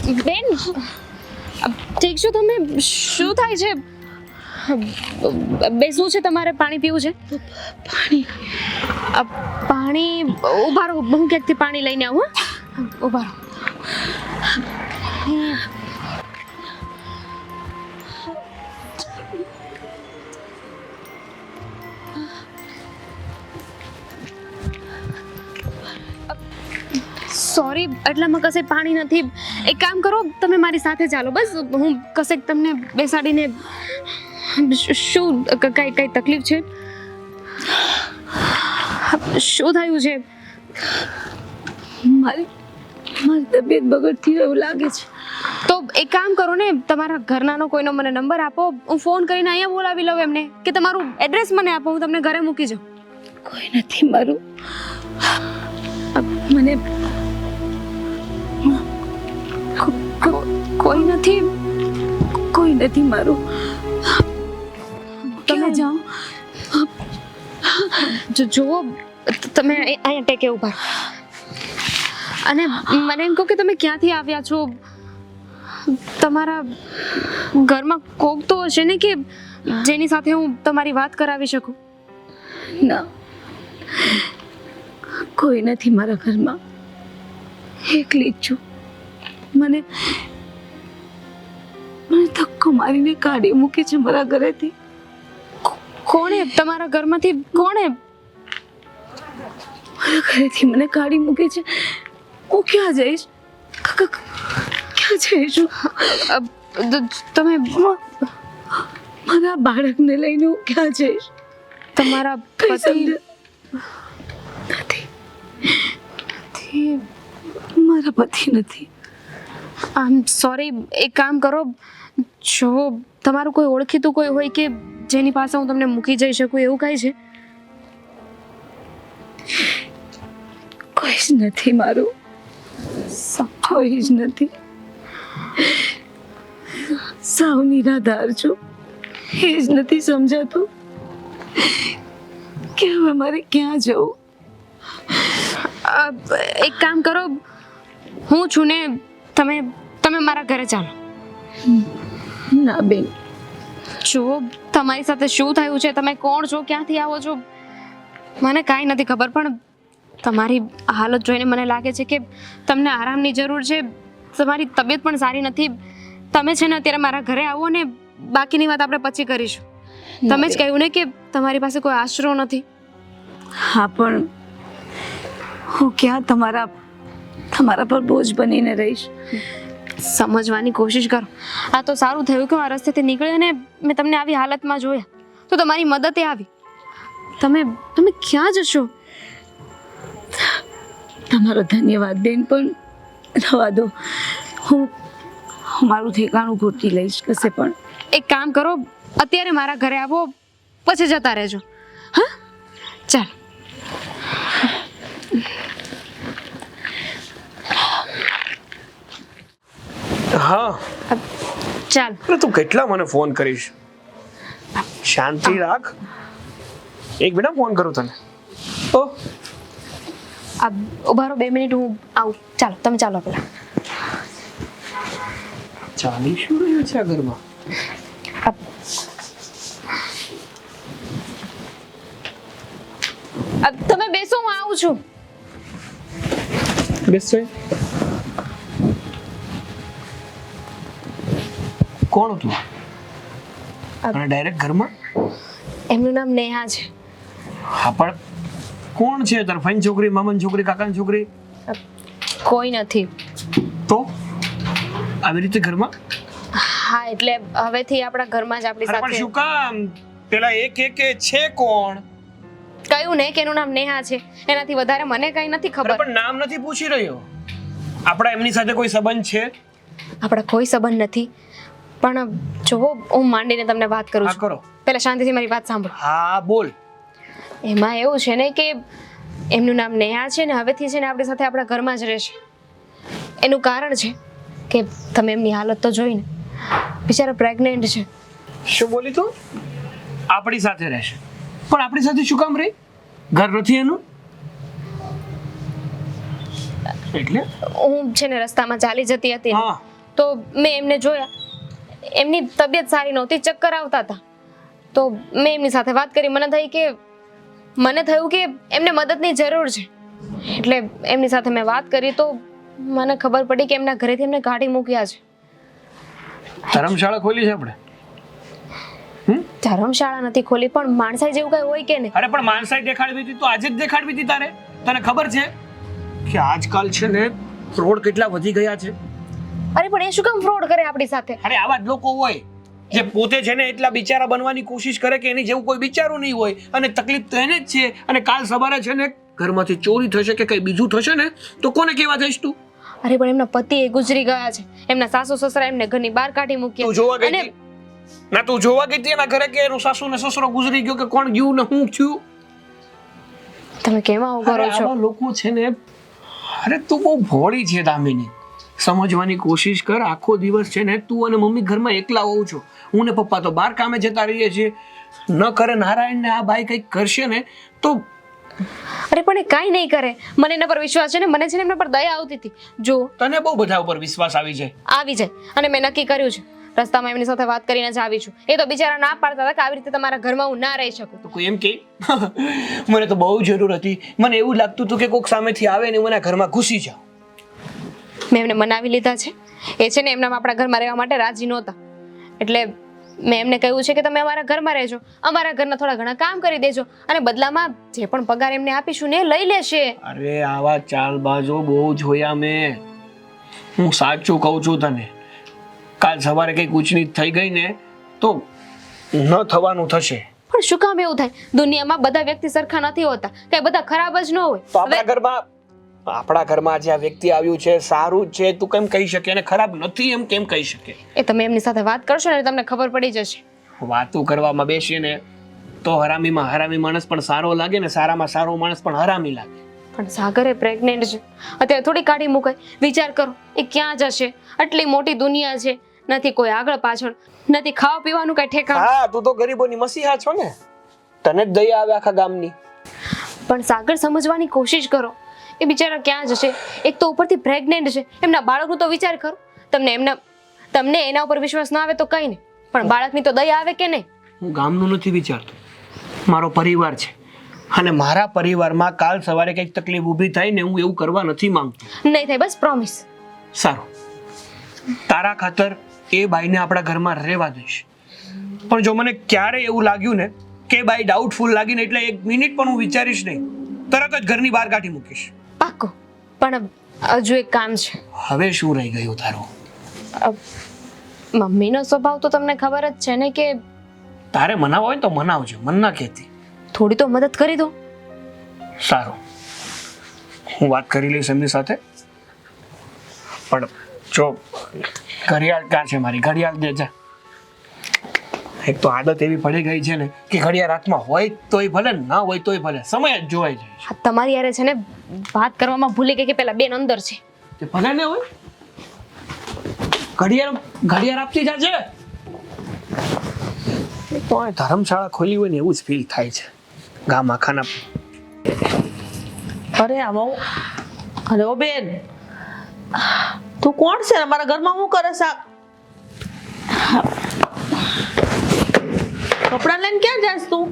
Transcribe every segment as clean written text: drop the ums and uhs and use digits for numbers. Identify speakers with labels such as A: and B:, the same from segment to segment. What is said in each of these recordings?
A: બેન ઠીક છો તમે? શું થાય છે? બેસવું છે તમારે? પાણી પીવું છે? પાણી ઉભા રહો, હું ક્યાંકથી પાણી લઈને આવું. ઉભા રહો. સોરી, એટલામાં કશે પાણી નથી. એક કામ કરો, તમે મારી સાથે ચાલો. બસ હું કશેક તમને બેસાડીને. શું કઈ તકલીફ છે? શું થયું છે?
B: મારી તબિયત બગડતી હોય એવું લાગે છે.
A: તો એક કામ કરો ને, તમારા ઘરનાનો કોઈનો મને નંબર આપો. હું ફોન કરીને અહીંયા બોલાવી લઉં એમને, કે તમારું એડ્રેસ મને આપો, હું તમને ઘરે મૂકી જાઉં.
B: કોઈ નથી મારું. મને કોઈ નથી મારું.
A: તમે જાઓ. જુઓ, તમે અહીંયા ટેકે ઉભા રહો. અને મને એમ કહો કે તમે ક્યાંથી આવ્યા છો? તમારા ઘરમાં કોક તો હશે ને કે જેની સાથે હું તમારી વાત કરાવી શકું?
B: ના, કોઈ નથી મારા ઘરમાં. એકલી જ છું. મને ધક્કો મારીને કાઢી મૂકી છે મારા ઘરેથી.
A: કોણે? તમારા ઘરમાંથી કોણે?
B: મારા ઘરેથી મને કાઢી મૂકી છે. હું ક્યાં જઈશ? ક્યાં જઈશ?
A: તમે
B: મારા બાળકને લઈને હું ક્યાં જઈશ?
A: તમારા પતિ
B: નથી. મારા પતિ નથી.
A: આમ સોરી, એક કામ કરો, જો તમારું કોઈ ઓળખીતું કોઈ હોય કે જેની પાસે હું તમને મૂકી જઈ શકું, એવું કઈ છે?
B: કોઈ જ નથી મારું. કોઈ જ નથી. સાવ નિરાધાર છું. એ જ નથી સમજાતું કે હવે મારે ક્યાં જવું.
A: એક કામ કરો, હું છું ને, તમે મારા ઘરે ચાલો.
B: ના બેન,
A: જો તમારી સાથે શું થયું છે, તમે કોણ છો, ક્યાંથી આવો છો, મને કાંઈ નથી ખબર, પણ તમારી હાલત જોઈને મને લાગે છે કે તમને આરામની જરૂર છે. તમારી તબિયત પણ સારી નથી. તમે છે ને અત્યારે મારા ઘરે આવો ને, બાકીની વાત આપણે પછી કરીશું. તમે જ કહ્યું ને કે તમારી પાસે કોઈ આશરો નથી.
B: હા, પણ હું ક્યાં તમારા પર બોજ બનીને રહીશ?
A: સમજવાની કોશિશ કરો. આ તો સારું થયું કે આ રસ્તેથી નીકળ્યો ને મેં તમને આવી હાલતમાં જોયા, તો તમારી મદદે આવી. તમે ક્યાં જશો?
B: તમારો ધન્યવાદ બેન, પણ રવા દો. હું મારું ઠેકાણું ગોતી લઈશ કશે પણ.
A: એક કામ કરો, અત્યારે મારા ઘરે આવો, પછી જતા રહેજો. હા, ચાલ.
C: હા
A: ચાલ.
C: તું કેટલા મને ફોન કરીશ? શાંતિ રાખ. એક મિનિટ ફોન કરું તને. ઓ
A: ઉભા રહો, 2 મિનિટ, હું આવું. ચાલો, તમે ચાલો પેલા.
C: ચાલી શું રહ્યું છે આ ઘરમાં?
A: તમે બેસો, હું આવું છું.
C: બેસો. કોણ હતું? અને ડાયરેક્ટ ઘરમાં?
A: એમનું નામ નેહા છે.
C: હા, પણ કોણ છે? તાર ફઈની છોકરી, મામાની છોકરી, કાકાની છોકરી?
A: કોઈ નથી.
C: તો આવી રીતે ઘરમાં?
A: હા, એટલે હવેથી આપણા ઘરમાં જ આપણી
C: પણ
A: સાથે.
C: શું કામ? પેલા એક છે કોણ?
A: કયું ને કે એનું નામ નેહા છે, એનાથી વધારે મને કઈ નથી ખબર.
C: પણ નામ નથી પૂછી રહ્યો. આપણા એમની સાથે કોઈ સંબંધ છે?
A: આપણા કોઈ સંબંધ નથી, પણ જો હું માંડીને તમને વાત કરું
C: હા,
A: છું.
C: કરો.
A: પહેલા શાંતિથી મારી વાત સાંભળો.
C: હા, બોલ.
A: એમાં એવું છે ને કે એમનું નામ નેહા છે ને હવેથી છે ને આપણી સાથે આપણા ઘરમાં જ રહેશે. એનું કારણ છે કે તમે એમની હાલત તો જોઈને, બિચારા પ્રેગ્નેન્ટ છે.
C: શું બોલી તું? આપણી સાથે રહેશે? પણ આપણી સાથે શું કામ રહી? ઘર નથી એનું? એટલે
A: હું છે ને રસ્તામાં ચાલી જતી હતી ને,
C: હા
A: તો મેં એમને જોયા, એમની તબિયત સારી નહોતી, ચક્કર આવતા હતા. તો મેં એમની સાથે વાત કરી. મને થયું કે એમને મદદની જરૂર છે. એટલે એમની સાથે મેં વાત કરી તો મને ખબર પડી કે એમના ઘરેથી એમને કાઢી મૂક્યા છે.
C: ધર્મશાળા ખોલી છે આપણે?
A: ધર્મશાળા નથી ખોલી, પણ માણસાઈ જેવું કઈ હોય કે નહીં?
C: અરે પણ માણસાઈ દેખાડવી હતી તો આજે જ દેખાડવી હતી તારે. તને ખબર છે કે આજકાલ છે ને ફ્રોડ કેટલા વધી ગયા છે?
A: અરે પણ એ શું કામ ફ્રોડ કરે આપણી સાથે?
C: અરે આવા જ લોકો હોય જે પોતે છે ને એટલા બિચારા બનવાની કોશિશ કરે કે એની જેવું કોઈ બિચારું નહીં હોય, અને તકલીફ તો એને જ છે. અને કાલ સવારે છે ને ઘરમાંથી ચોરી થશે કે કઈ બીજું થશે ને તો કોને કહેવા જઈશ તું?
A: અરે પણ એમના પતિ એ ગુજરી ગયા છે, એમના સાસુ સસરા એમને ઘરની બહાર કાઢી મૂક્યા.
C: તું જોવા ગઈ હતી? ના તું જોવા ગઈ હતી એના ઘરે કે એનું સાસુ ને સસરો ગુજરી ગયો કે કોણ ગયું ને હું થયું?
A: તમે કેમ આવું કરો છો?
C: આવા લોકો છે ને, અરે તું બહુ ભોળી છે દામિની. સમજવાની કોશિશ કર. આખો દિવસ છે ને તું અને મમ્મી ઘરમાં એકલા હોવ છો, હું ને પપ્પા તો બહાર કામે જતા રહીએ છીએ. ન કરે નારાયણ ને આ બાઈ કંઈક કરશે ને તો.
A: અરે પણ એ કાંઈ નહીં કરે, મને એના પર વિશ્વાસ છે ને. મને છે ને એમના પર દયા આવતી હતી. જો
C: તને બહુ બધા ઉપર વિશ્વાસ આવી જાય.
A: અને મેં નક્કી કર્યું છે રસ્તામાં એમની સાથે વાત કરીને જ આવી છું. એ તો બિચારા ના પાડતા હતા કે આવી રીતે તમારા ઘરમાં હું ના રહી શકું.
C: તો કોઈ એમ કે મને તો બહુ જરૂર હતી. મને એવું લાગતું હતું કે કોઈક સામેથી આવે ને મને ઘરમાં ઘૂસી જાવ.
A: મેં એમને મનાવી લીધા છે. એ છે ને એમના આપણા ઘરમાં રહેવા માટે રાજી નહોતા. એટલે મેં એમને કહ્યું છે કે તમે અમારા ઘરમાં રહેજો, અમારા ઘરના થોડા ઘણા કામ કરી દેજો, અને બદલામાં જે પણ પગાર એમને આપીશું ને એ લઈ લેશે.
C: અરે આવા ચાલબાજો બહુ જોયા મેં. હું સાચું કહું છું તને. કાલ સવારે કઈ ઊંચનીચ થઈ ગઈ ને તો ન થવાનું થશે.
A: પણ શું કામ એવું થાય? દુનિયામાં બધા વ્યક્તિ સરખા નથી હોતા, કઈ બધા ખરાબ જ ન હોય.
C: તો આપણા ઘરમાં જે આ વ્યક્તિ આવ્યું છે સારું છે તું કેમ કહી શકે, અને ખરાબ નથી એમ કેમ કહી શકે?
A: એ તમે એમની સાથે વાત કરશો ને તમને ખબર પડી જશે.
C: વાતો કરવામાં બેસીએ ને તો હરામીમાં હરામી માણસ પણ સારો લાગે ને સારામાં સારો માણસ પણ હરામી લાગે.
A: પણ સાગર એ પ્રેગ્નેન્ટ છે, અત્યારે થોડી કાઢી મુકાય. વિચાર કરો એ ક્યાં જશે? આટલી મોટી દુનિયા છે, નથી કોઈ આગળ પાછળ, નથી ખાવા પીવાનું કઈ ઠેકાણું.
C: હા તું તો ગરીબોની મસીહા છો ને, તને જ દયા આવે આખા ગામની.
A: પણ સાગર સમજવાની કોશિશ કરો, એ બિચારા ક્યાં જશે? એક તો ઉપરથી પ્રેગ્નેન્ટ છે, એમના બાળકનું તો વિચાર કરો. તમને એના ઉપર વિશ્વાસ ના આવે તો કઈ નહીં, પણ બાળકની તો દયા આવે કે નહીં?
C: હું ગામનું નથી વિચારતો, મારો પરિવાર છે, અને મારા પરિવારમાં કાલ સવારે કંઈક તકલીફ ઊભી થાય ને હું એવું કરવા નથી માંગતો.
A: નહીં થાય, બસ પ્રોમિસ.
C: સારું, તારા ખાતર એ બાઈને આપણા ઘરમાં રહેવા દઈશ. પણ જો મને ક્યારે એવું લાગ્યું ને કે બાઈ ડાઉટફુલ લાગીને એટલે એક મિનિટ પણ હું વિચારીશ નહીં, તરત જ ઘરની બહાર કાઢી મૂકીશ.
A: પાક્કો. પણ હજુ એક કામ છે.
C: હવે શું રહી ગયું તારું?
A: મમ્મીનો સ્વભાવ તો તમને ખબર જ છે ને કે
C: તારે મનાવો હોય તો મનાવજો, મન ના કહેતી.
A: થોડી તો મદદ કરી દો.
C: સારું, હું વાત કરી લઈશ એમની સાથે. પણ જો ઘડિયાળ ક્યાં છે મારી? ઘડિયાળ દે જા. એક તો આદત એવી પડી ગઈ છે ને કે ઘડિયાળ હાથમાં હોય તોય ભલે, ના હોય તોય ભલે, સમય જ જોવાઈ જાય છે.
A: તમારી યારે છે ને વાત કરવામાં ભૂલી ગઈ કે પેલા બેન અંદર છે.
C: તે ભલે ને હોય, ઘડિયાળ આપતી જાજે. તો આ ધર્મશાળા ખોલી હોય ને એવું જ ફીલ થાય છે ગામ આખાના.
D: અરે આમાં અરે ઓ બેન, તું કોણ છે? અમારા ઘરમાં શું કરે છે? કપડાં લઈને ક્યાં જાસ તું?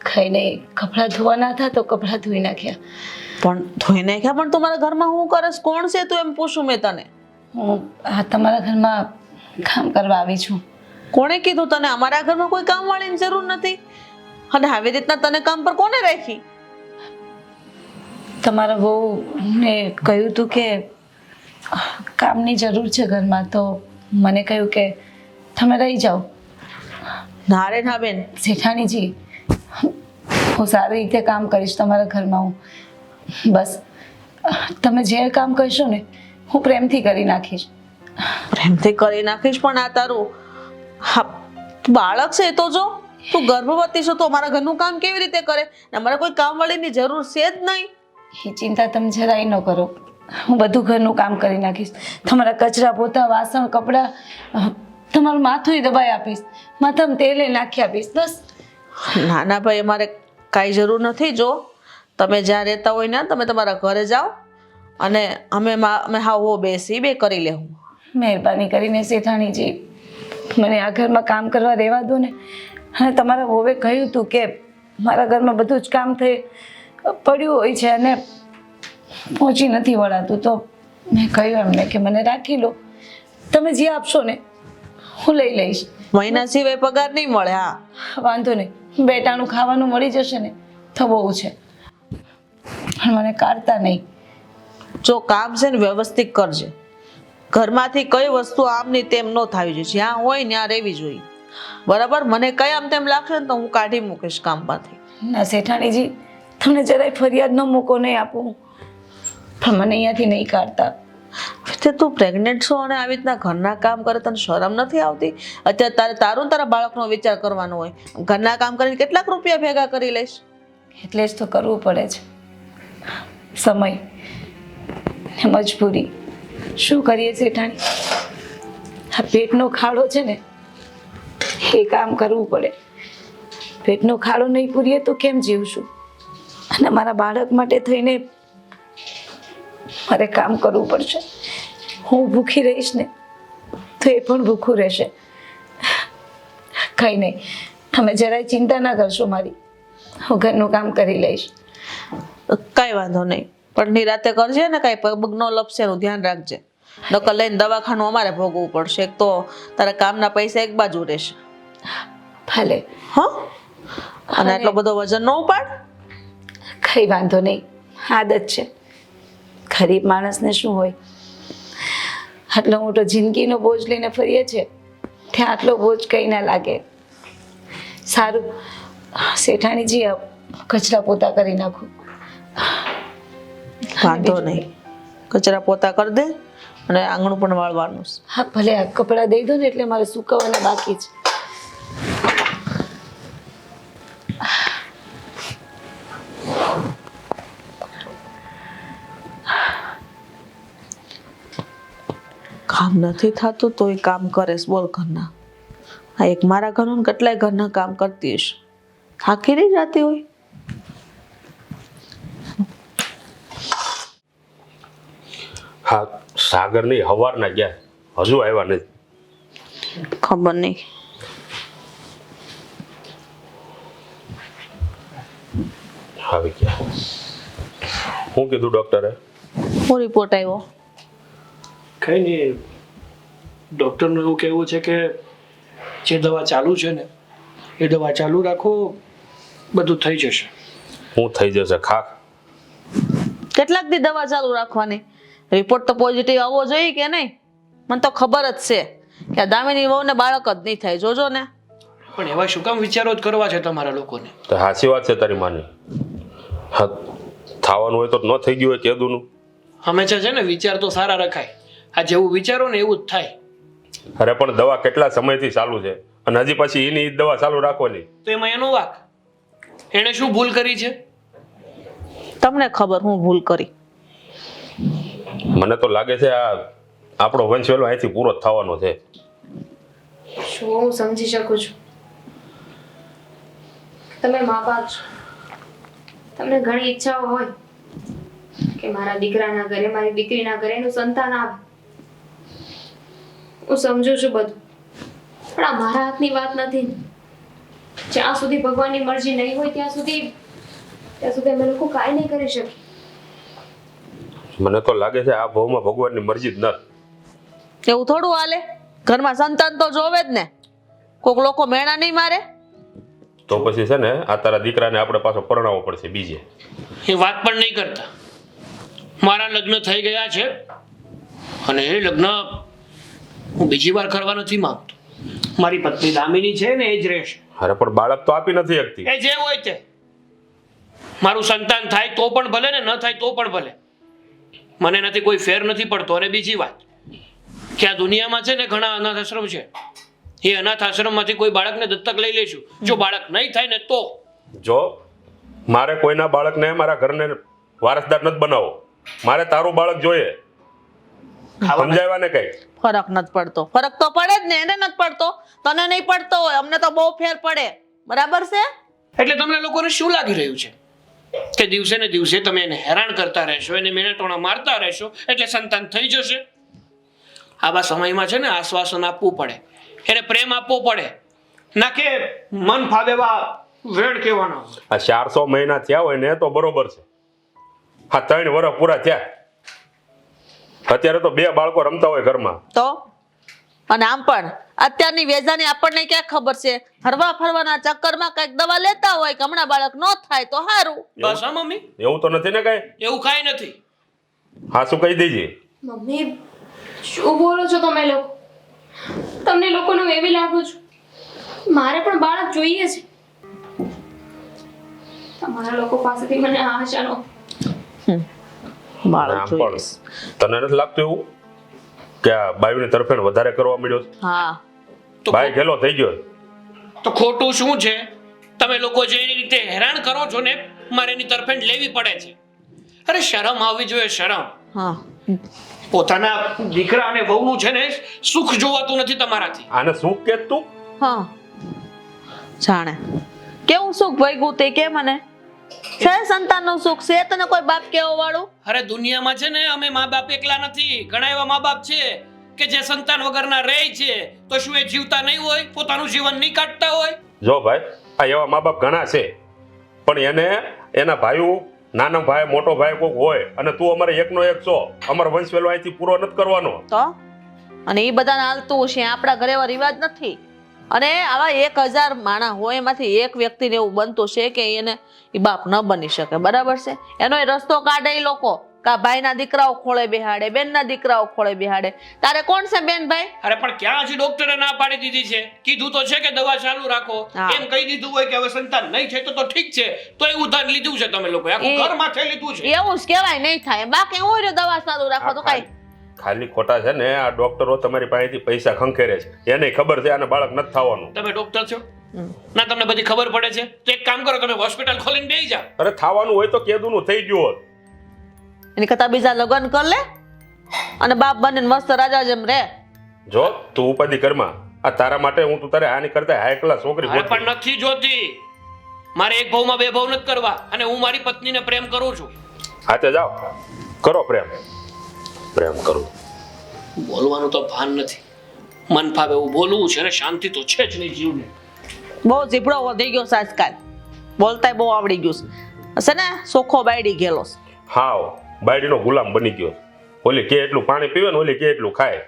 B: કઈ નહીં, કપડાં ધોવાના હતા તો કપડાં ધોઈ નાખ્યા.
D: પણ ધોઈ નાખ્યા, પણ તું મારા ઘરમાં શું કરે? કોણ છે તું એમ પૂછું મેં તને.
B: હું તમારા ઘરમાં કામ કરવા આવી છું.
D: કોણે કીધું તને અમારા ઘરમાં કોઈ કામ વાળીની જરૂર નથી? અને આવી રીતના તને કામ પર કોને રાખી?
B: તમારા વહુને કહ્યું હતું કે કામની જરૂર છે ઘરમાં, તો મને કહ્યું કે તમે રહી જાઓ.
D: ના રે ના બેન,
B: જેઠાણીજી, હું સારી રીતે કામ કરીશ તમારા ઘરમાં. હું બસ તમે જે કામ કરશો ને હું પ્રેમથી કરી નાખીશ.
D: પ્રેમથી કરી નાખીશ, પણ આ તારું બાળક છે તો જો તું ગર્ભવતી છો તો અમારા ઘરનું કામ કેવી રીતે કરે? અમારે કોઈ કામવાળીની જરૂર છે જ નહીં.
B: એ ચિંતા તમે જરાય ન કરો, હું બધું ઘરનું કામ કરી નાખીશ. તમારા કચરા પોતા વાસણ કપડાં, તમારું માથું દબાઈ આપીશ, માથામાં તેલ નાખી આપીશ. બસ.
D: ના ના ભાઈ, અમારે કાંઈ જરૂર નથી. જો તમે જ્યાં રહેતા હોય ને તમે તમારા ઘરે જાઓ, અને અમે હાવો બેસી બે કરી લેવું.
B: મહેરબાની કરીને શેઠાણીજી મને આ ઘરમાં કામ કરવા દેવા દો ને. અને તમારા વહુએ કહ્યું હતું કે મારા ઘરમાં બધું જ કામ થઈ પડ્યું હોય છે અને પહોંચી નથી વળાતું, તો મેં કહ્યું એમને કે મને રાખી લો, તમે જે આપશો ને હું લઈ લઈશ.
D: મહિના સિવાય પગાર નહીં મળે. હા,
B: વાંધો નહીં, બેટાનું ખાવાનું મળી જશે ને તો બહુ છે, પણ મને કાઢતા નહીં.
D: જો કામ છે ને વ્યવસ્થિત કરજે. ઘરમાંથી કઈ વસ્તુ આમ ની તેમ ન થવી જોઈએ, જ્યાં હોય ત્યાં રહેવી જોઈએ, બરાબર? મને કઈ આમ તેમ લાગશે ને તો હું કાઢી મૂકીશ કામમાંથી.
B: ના શેઠાણીજી, તમને જરાય ફરિયાદ ન મૂકો, નહીં આપું, પણ મને અહીંયાથી નહીં કાઢતા.
D: તે તું પ્રેગ્નેન્ટ છો અને આવી રીતના ઘરના કામ કરે, તને શરમ નથી આવતી? અત્યારે તારું ને તારા બાળકનો વિચાર કરવાનો હોય. ઘરના કામ કરીને કેટલાક રૂપિયા ભેગા કરી લઈશ?
B: એટલે જ તો કરવું પડે છે, સમય ને મજબૂરી. શું કરીએ શેઠાણી, આ પેટનો ખાડો છે ને એ કામ કરવું પડે. પેટનો ખાડો નહીં પૂરીએ તો કેમ જીવશું? અને મારા બાળક માટે થઈને મારે કામ કરવું પડશે. હું ભૂખી રહીશ ને તો એ પણ ભૂખું રહેશે. કંઈ નહીં, તમે જરાય ચિંતા ના કરશો મારી, હું ઘરનું કામ કરી લઈશ.
D: કઈ વાંધો નહીં, પણ નિરાતે કરજે ને, કઈ પગ ન લપસે એનું ધ્યાન રાખજે. નકર લઈને દવાખાનું અમારે ભોગવવું પડશે. એક તો તારા કામના પૈસા એક બાજુ રહેશે.
B: ભલે.
D: હા, અને આટલો બધો વજન ન ઉપાડ.
B: કઈ વાંધો નહીં, આદત છે. ગરીબ માણસને શું હોય, આટલો મોટો જિંદગીનો બોજ લઈને ફરીએ છે, ત્યાં આટલો બોજ કંઈ ના લાગે. સારું શેઠાણીજી, કચરા પોતા કરી નાખું.
D: વાંધો નહીં, કચરા પોતા કરી દે અને આંગણું પણ વાળવાનું છે.
B: હા ભલે, આ કપડાં દઈ દો ને એટલે મારે સુકવવાના બાકી છે.
D: કામ નથી થતું તોય કામ કરેશ, બોલ ઘરના. આ એક મારા ઘરનું કેટલાય ઘરના કામ કરતી હશે, થાકી નહીં જાતી હોય?
E: હા, સાગર નહીં, હવારના ગયા, હજુ આવ્યા નથી.
D: ખબર નહીં.
E: આવી ગયા. શું કીધું ડોક્ટરે?
D: શું રિપોર્ટ આવ્યો?
C: કંઈ નહીં, ડૉક્ટરનું એવું કહેવું છે કે જે દવા ચાલુ છે ને એ દવા ચાલુ રાખો, બધું થઈ જશે.
E: શું થઈ જશે? ખા.
D: કેટલાક દી દવા ચાલુ રાખવાની? રિપોર્ટ તો પોઝિટિવ આવવો જોઈએ કે નહીં? મને તો ખબર જ છે કે આ દામિની વહુને બાળક જ નહીં થાય, જોજો ને.
C: પણ એવા શું કામ વિચારો જ કરવા છે તમારા લોકોને?
E: તો સાચી વાત છે તારી માની. હા, થવાનું હોય તો ન થઈ ગયું હોય કેદુનું.
C: હંમેશા છે ને વિચાર તો સારા રખાય, આ જેવું વિચારો ને એવું જ થાય.
E: અરે પણ દવા કેટલા સમયથી ચાલુ છે અને હજી પછી એની દવા ચાલુ રાખવાની,
C: તો એમાં એનો વાક. એણે શું ભૂલ કરી છે?
D: તમને ખબર હું ભૂલ કરી?
E: મને તો લાગે છે આ આપણો વંશ વેલો અહીંથી પૂરો જ થવાનો છે.
A: શું હું સમજી શકું છું, તમે મા બાપ છો, તમને ઘણી ઈચ્છાઓ હોય કે મારા દીકરાના ઘરે, મારી દીકરીના ઘરે એનું સંતાન આવે. હું સમજુ છું બધું, પણ આ મારા હાથની વાત નથી. જ્યાં સુધી ભગવાનની મરજી નહીં હોય ત્યાં સુધી અમે લોકો કાંઈ નહીં કરી શકીએ.
E: મને તો લાગે છે આ ભાવમાં ભગવાનની મરજી જ નથી.
D: એવું થોડું હાલે? ઘરમાં સંતાન તો જોવે જ ને. કોક લોકો મેણા નહીં મારે?
E: તો પછી છે ને આ તારા દીકરાને આપણે પાછો પરણાવવો પડશે બીજે.
C: એ વાત પણ નહીં કરતા. મારા લગ્ન થઈ ગયા છે અને એ લગ્ન હું બીજી વાર કરવા નથી માંગતો. મારી પત્ની દામિની છે ને એ જ રહેશે.
E: અરે પણ બાળક તો આપી નથી શકતી.
C: એ જે હોય તે. મારું સંતાન થાય તો પણ ભલે ને ન થાય તો પણ ભલે, મને નથી કોઈ ફેર નથી પડતો. અને બીજી વાત કે આ દુનિયામાં છે ને ઘણા અનાથ આશ્રમ છે, એ અનાથ આશ્રમમાંથી કોઈ બાળકને દત્તક લઈ લેશું. જો બાળક નહીં થાય ને તો
E: જો મારે કોઈના બાળકને મારા ઘરને વારસદાર નથી બનાવો, મારે તારું બાળક જોઈએ. સમજાવ્યા ને કઈ?
D: ફરક નથી પડતો. ફરક તો પડે જ ને, એને નથી પડતો, તને નહીં પડતો હોય, અમને તો બહુ ફેર પડે. બરાબર છે?
C: એટલે તમને લોકોને શું લાગી રહ્યું છે કે દિવસે ને દિવસે તમે એને હેરાન કરતા રહેશો, એને મેણેટોણા મારતા રહેશો એટલે સંતાન થઈ જશે? આવા સમયમાં છે ને આશ્વાસન આપવું પડે, એને પ્રેમ આપવો પડે, ના કે મન ફાવે એવા વેણ કહેવાનો.
E: આ 400 મહિના થયા હોય ને તો બરોબર છે. હા 3 વર્ષ પૂરા થયા, અત્યારે તો 2 બાળકો રમતા હોય ઘરમાં.
D: તો અને આમ પણ અત્યારની વેજાની આપણને ક્યાં ખબર છે, હરવા ફરવાના ચક્કરમાં કઈક દવા લેતા હોય કે હમણાં બાળક ન થાય તો સારું.
C: બસ હા મમ્મી,
E: એવું તો નથી ને કઈ?
C: એવું કાંઈ નથી.
E: હા શું કહી દેજે.
A: મમ્મી શું બોલો છો તમે લોકો? તમને લોકોને હું એવી લાગુ છું? મારે પણ બાળક જોઈએ છે. તમારા લોકો પાસેથી મને આ આશા નહોતી.
D: બાળક
E: આમ
D: જોઈએ.
E: પણ તને નથી લાગતું એવું કે આ બાયુની તરફેણ વધારે કરવા મળ્યો છે?
D: હા
C: તો
E: બાય ઘેલો થઈ ગયો.
C: તો ખોટું શું છે? તમે લોકો જે રીતે હેરાન કરો છો ને, મારે એની તરફેણ લેવી પડે છે. અરે શરમ આવવી જોઈએ, શરમ.
D: હા
C: પોતાના દીકરા અને વહુનું છે ને સુખ જોવાતું નથી તમારાથી.
E: આને શું કે તું?
D: હા જાણે કેવું સુખ ભોગવું તે કે મને છે સંતાનનું સુખ છે તને કોઈ બાપ કેવો વાળું?
C: અરે દુનિયામાં છે ને અમે મા બાપ એકલા નથી, ઘણા એવા મા બાપ છે કે જે સંતાન વગરના રહે છે. તો શું એ જીવતા નહીં હોય? પોતાનું જીવન નહીં કાઢતા હોય?
E: જો ભાઈ, આ એવા મા બાપ ઘણા છે, પણ એને એના ભાઈઓ, નાનો ભાઈ મોટો ભાઈ કોઈક હોય, અને તું અમારે એકનો એક છો. અમારો વંશ વેલો અહીંથી પૂરો નથી કરવાનો.
D: તો અને એ બધાને હાલતું છે, આપણા ઘરે એવા રિવાજ નથી. અને આવા 1000 માણસ હોય એમાંથી એક વ્યક્તિને એવું બનતું છે કે એને એ બાપ ન બની શકે, બરાબર છે? એનો એ રસ્તો કાઢે એ લોકો, કા ભાઈના દીકરાઓ ખોળે બેહાડે, બેનના દીકરાઓ ખોળે બેહાડે. તારે કોણ છે બેન ભાઈ?
C: અરે પણ ક્યાં હજી ડોક્ટરે ના પાડી દીધી છે? કીધું તો છે કે દવા ચાલુ રાખો.
D: હા.
C: એમ કહી દીધું હોય કે હવે સંતાન નહીં થાય તો ઠીક છે, તો એ ઉધાર લીધું છે તમે લોકો, આખું ઘર માથે લીધું છે.
D: એવું જ કહેવાય નહીં થાય, બાકી હું રે દવા ચાલુ રાખો તો કઈ.
E: ખાલી ખોટા છે ને આ ડોક્ટરો તમારી પાસેથી પૈસા ખંખેરે છે. એને ખબર છે આને બાળક નથી થવાનું.
C: તમે ડોક્ટર છો ના, તમને બધી ખબર પડે છે. તો એક કામ કરો, તમે હોસ્પિટલ ખોલીને બેસી જાઓ.
E: અરે થવાનું હોય તો કેદુનું થઈ ગયું હોત.
D: એની કરતા બીજા લગ્ન કર લે અને બાપ બનીને મસ્ત રાજા જેમ રે.
E: જો તું ઉપાધિ કરમાં, આ તારા માટે હું તું તારે આની કરતા હાઈ ક્લાસ છોકરી
C: અરે
E: ગોતી.
C: પણ નથી જોતી. મારે એક ભાવમાં 2 ભાવ નથી કરવા, અને હું મારી પત્નીને પ્રેમ કરું છું.
E: હાથે જાઓ, કરો પ્રેમ. પ્રેમ કરું.
C: બોલવાનું તો ભાન નથી, મન ફાવે એવું બોલવું છે ને, શાંતિ તો છે જ નહીં જીવને.
D: બહુ ઝીપડો વધી ગયો છે આજકાલ, બોલતાય બહુ આવડી ગયું છે ને, સોખો બાયડી ગયેલો છે.
E: હાવ બાયડીનો ગુલામ બની ગયો. ઓલી કે એટલું પાણી પીવે ને ઓલી કે એટલું ખાય.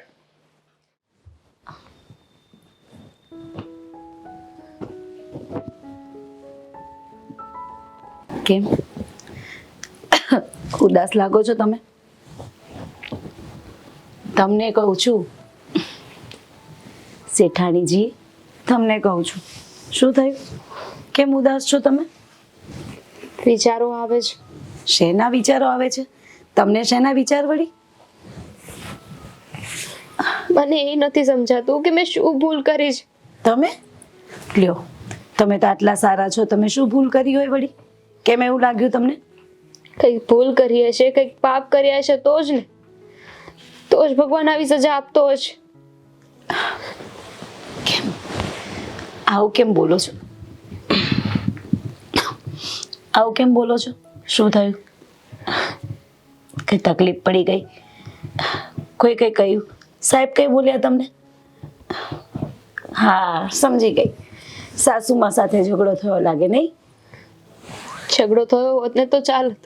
B: કેમ ઉદાસ લાગો છો તમે? તમને કહું છું શેઠાણીજી, તમને કહું છું, શું થયું? કેમ ઉદાસ છો તમે?
A: વિચારો આવે છે.
B: શેના વિચારો આવે છે તમને? શેના વિચાર વળી?
A: મને એ નથી સમજાતું કે મેં શું ભૂલ કરી છે.
B: તમે લ્યો, તમે તો આટલા સારા છો, તમે શું ભૂલ કરી હોય વળી? કેમ એવું લાગ્યું તમને?
A: કંઈક ભૂલ કરી હશે, કંઈક પાપ કર્યા હશે, તો જ ને, તો જ ભગવાન આવી સજા આપતો હશે.
B: કેમ આવું કેમ બોલો છો? આવું કેમ બોલો છો? શું થયું? કઈ તકલીફ પડી ગઈ? કોઈ કઈ કહ્યું? સાહેબ કઈ બોલ્યા તમને? હા સમજી ગઈ, સાસુમાં સાથે ઝઘડો થયો લાગે નહીં?
A: ઝઘડો થયો હોત ને તો ચાલત,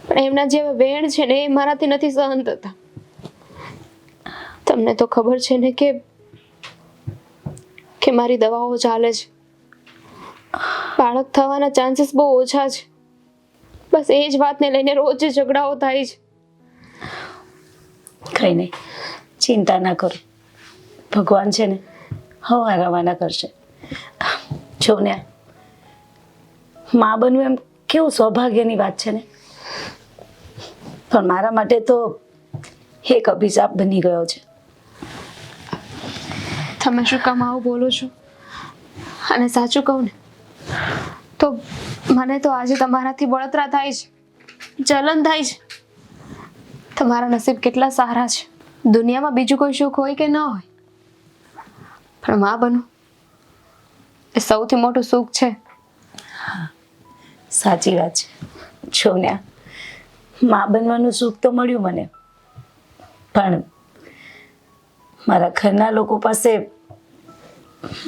A: પણ એમના જેવા વેણ છે ને એ મારાથી નથી સહન થતા. તમને તો ખબર છે ને કે મારી દવાઓ ચાલે છે, બાળક થવાના ચાન્સીસ બહુ ઓછા છે. બસ એ જ વાતને લઈને રોજ ઝઘડાઓ થાય છે.
B: કઈ નહીં, ચિંતા ના કરો, ભગવાન છે ને હવા રવાના કરશે. જો ને માં બનવું એમ કેવું સૌભાગ્યની વાત છે ને, પણ મારા માટે તો એક અભિશાપ બની ગયો છે.
A: તમે શું કામ આવું બોલો છો? અને સાચું કહું ને તો મને તો આજે તમારાથી બળતરા થાય છે, જલન થાય છે. તમારા નસીબ કેટલા સારા છે. દુનિયામાં બીજું કોઈ સુખ હોય કે ન હોય, પણ માં બનવું એ સૌથી મોટું સુખ છે.
B: સાચી વાત છે. છો ને માં બનવાનું સુખ તો મળ્યું મને, પણ મારા ઘરના લોકો પાસે